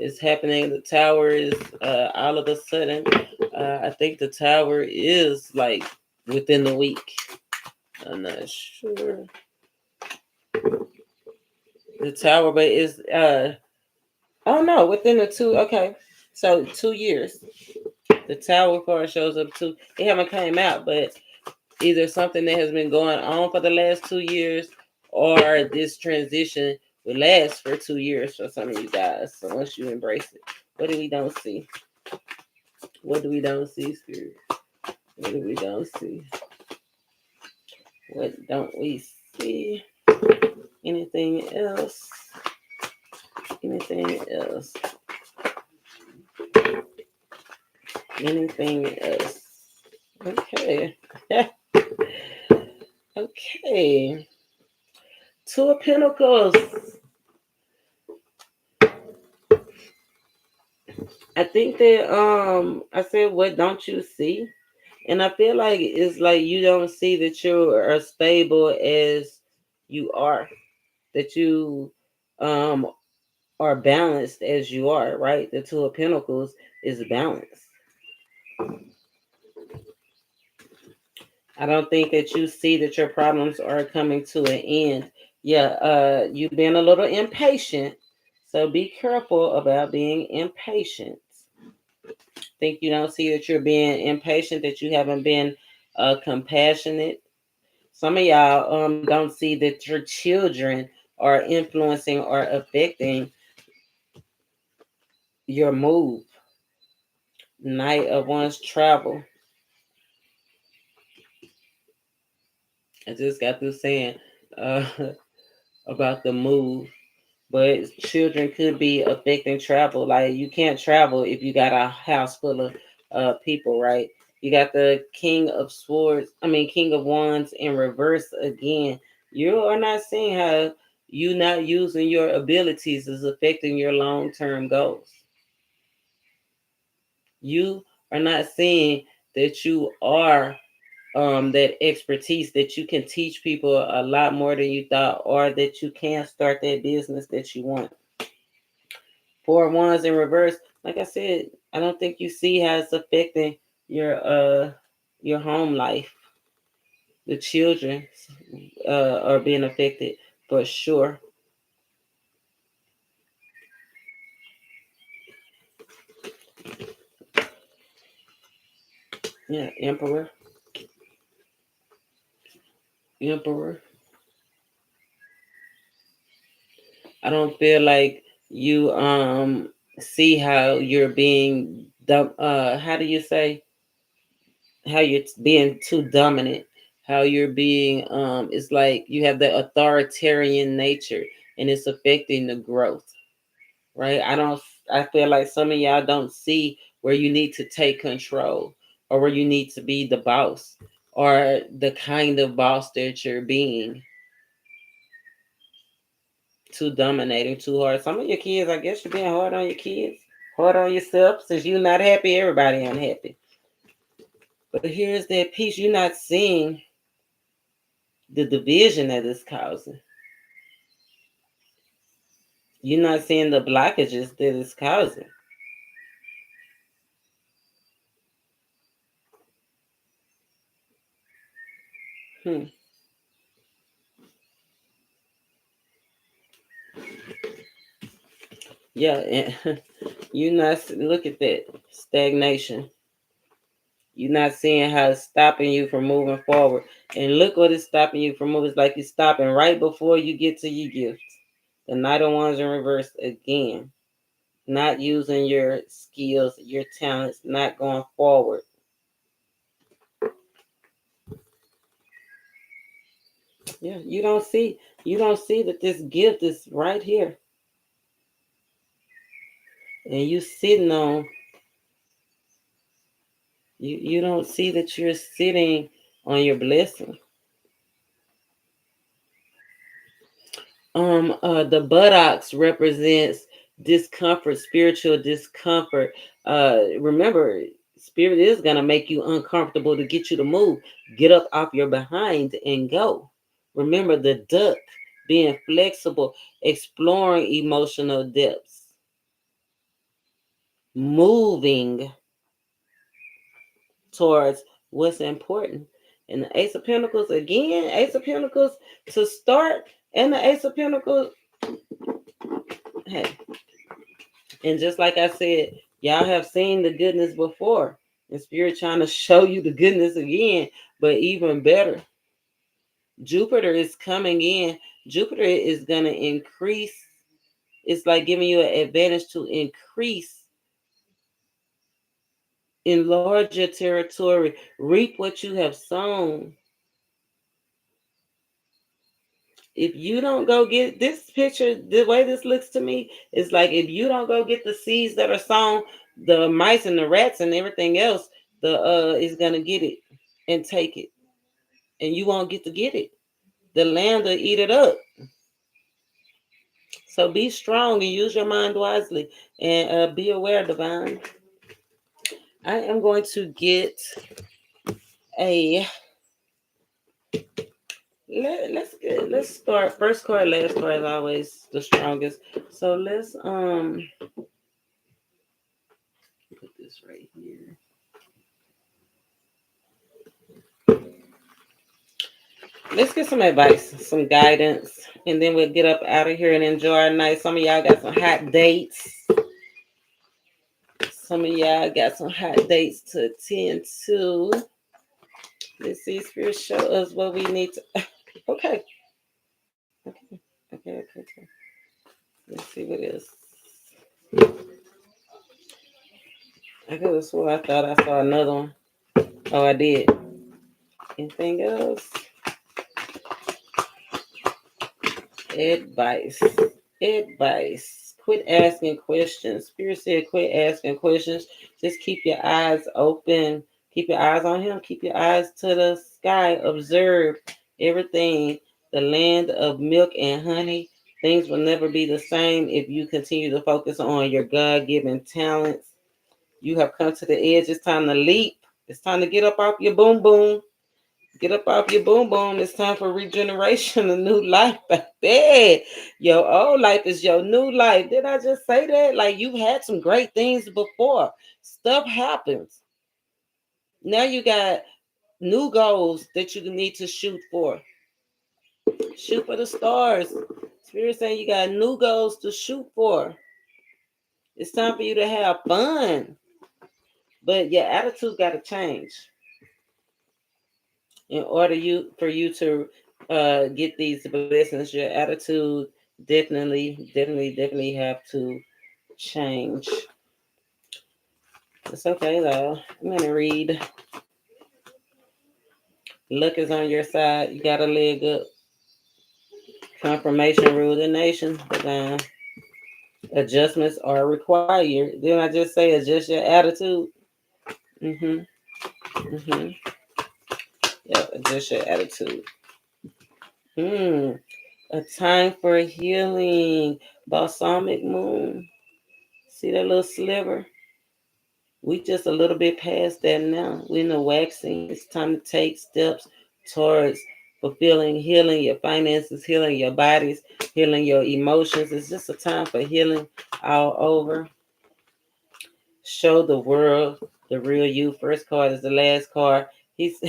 [SPEAKER 1] It's happening. The tower is all of a sudden. I think the tower is like within the week. I'm not sure. The tower, but is oh no, within the two. Okay, so 2 years. The tower card shows up too. It haven't came out, but either something that has been going on for the last 2 years, or this transition will last for 2 years for some of you guys. So once you embrace it, what do we don't see? What do we don't see, Spirit? What do we don't see? What don't we see? Anything else? Anything else? Anything else? Okay. Okay. Two of Pentacles. I think that I said, what don't you see? And I feel like it's like you don't see that you are stable as you are. That you um are balanced as you are, right? The Two of Pentacles is balance. I don't think that you see that your problems are coming to an end. Yeah, you've been a little impatient, so be careful about being impatient. Think you don't see that you're being impatient, that you haven't been compassionate. Some of y'all don't see that your children are influencing or affecting your move. Knight of Wands travel. I just got through saying uh, about the move, but children could be affecting travel. Like you can't travel if you got a house full of people, right? You got the King of Wands in reverse again. You are not seeing how you not using your abilities is affecting your long term goals. You are not seeing that you are that expertise, that you can teach people a lot more than you thought, or that you can start that business that you want. Four of Wands in reverse, like I said, I don't think you see how it's affecting your home life. The children are being affected for sure. Yeah, Emperor. I don't feel like you see how you're being how do you say, how you're being too dominant, how you're being it's like you have the authoritarian nature and it's affecting the growth, right? I feel like some of y'all don't see where you need to take control, or where you need to be the boss, or the kind of boss that you're being. Too dominating, too hard. Some of your kids, I guess you're being hard on your kids, hard on yourself. Since you're not happy, everybody unhappy. But here's that piece: you're not seeing the division that it's causing. You're not seeing the blockages that it's causing. Hmm. Yeah, and you not look at that stagnation. You're not seeing how it's stopping you from moving forward. And look what it's stopping you from moving. It's like it's stopping right before you get to your gift. The Knight of Wands in reverse again. Not using your skills, your talents, not going forward. Yeah, you don't see that this gift is right here. And you sitting on you don't see that you're sitting on your blessing. The buttocks represents discomfort, spiritual discomfort. Remember, spirit is gonna make you uncomfortable to get you to move. Get up off your behind and go. Remember the duck, being flexible, exploring emotional depths, moving towards what's important. And the Ace of Pentacles again, Ace of Pentacles to start, and the Ace of Pentacles. Hey, and just like I said, y'all have seen the goodness before. And Spirit trying to show you the goodness again, but even better. Jupiter is coming in. Jupiter is going to increase. It's like giving you an advantage to increase, enlarge your territory, reap what you have sown. If you don't go get this picture, the way this looks to me is like if you don't go get the seeds that are sown, the mice and the rats and everything else, the is gonna get it and take it, and you won't get to get it. The land will eat it up. So be strong and use your mind wisely, and be aware, divine. I am going to get a Let's start first card, last card is always the strongest. So let's put this right here. Let's get some advice, some guidance, and then we'll get up out of here and enjoy our night. Some of y'all got some hot dates. Some of y'all got some hot dates to attend to. Let's see, Spirit, show us what we need to. Okay. Okay. Let's see what else. I could have swore I thought I saw another one. Oh, I did. Anything else? Advice. Advice. Quit asking questions. Spirit said, quit asking questions. Just keep your eyes open. Keep your eyes on Him. Keep your eyes to the sky. Observe everything. The land of milk and honey. Things will never be the same if you continue to focus on your God given talents. You have come to the edge. It's time to leap. It's time to get up off your boom boom. Get up off your boom boom. It's time for regeneration, a new life, baby. Your old life is your new life. Did I just say that? Like you've had some great things before. Stuff happens. Now you got new goals that you need to shoot for. Shoot for the stars. Spirit saying you got new goals to shoot for. It's time for you to have fun. But your attitude got to change in order for you to get these blessings. Your attitude definitely have to change. It's okay though. I'm gonna read. Luck is on your side. You got a leg up. Confirmation rule the nation. Adjustments are required. Didn't I just say adjust your attitude? Mm-hmm. Mm-hmm. Yep, adjust your attitude. Hmm. A time for healing. Balsamic moon. See that little sliver? We just a little bit past that now. We're in the waxing. It's time to take steps towards fulfilling, healing your finances, healing your bodies, healing your emotions. It's just a time for healing all over. Show the world the real you. First card is the last card. He's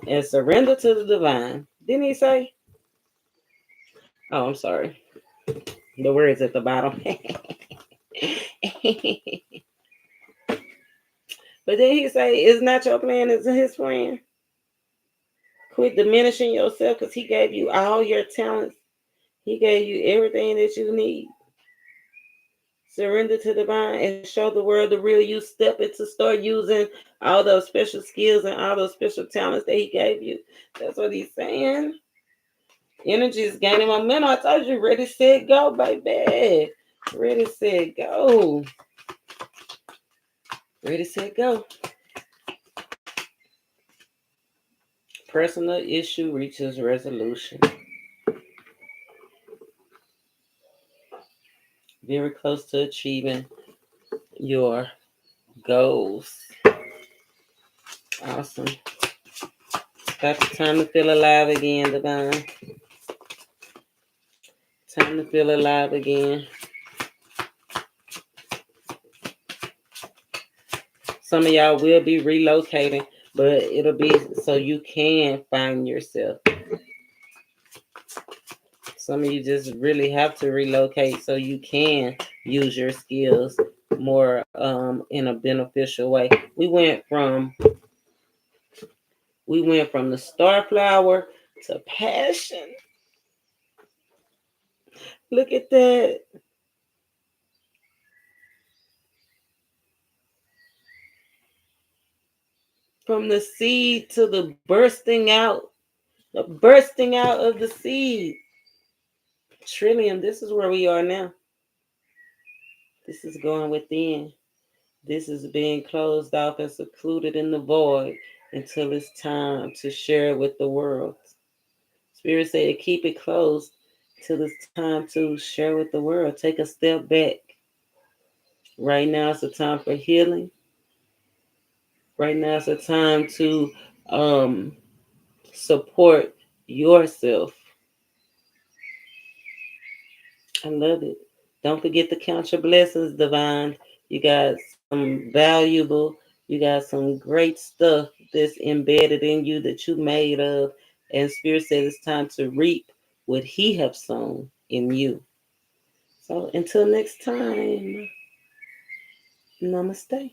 [SPEAKER 1] and surrender to the divine. Didn't he say? Oh, I'm sorry. The words at the bottom. But then he say, it's not your plan, it's his plan. Quit diminishing yourself because he gave you all your talents. He gave you everything that you need. Surrender to the divine and show the world the real you. Step into start using all those special skills and all those special talents that he gave you. That's what he's saying. Energy is gaining momentum. I told you, ready, set, go, baby. Ready, set, go. Ready, set, go. Personal issue reaches resolution. Very close to achieving your goals. Awesome. Got the time to feel alive again, Divine. Time to feel alive again. Some of y'all will be relocating, but it'll be so you can find yourself. Some of you just really have to relocate so you can use your skills more in a beneficial way. We went from the star flower to passion. Look at that. From the seed to the bursting out of the seed. Trillium, this is where we are now. This is going within. This is being closed off and secluded in the void until it's time to share it with the world. Spirit said, keep it closed till it's time to share with the world. Take a step back. Right now, it's a time for healing. Right now, it's a time to support yourself. I love it. Don't forget to count your blessings, Divine. You got some valuable, you got some great stuff that's embedded in you that you made of. And Spirit said it's time to reap what He have sown in you. So until next time, namaste.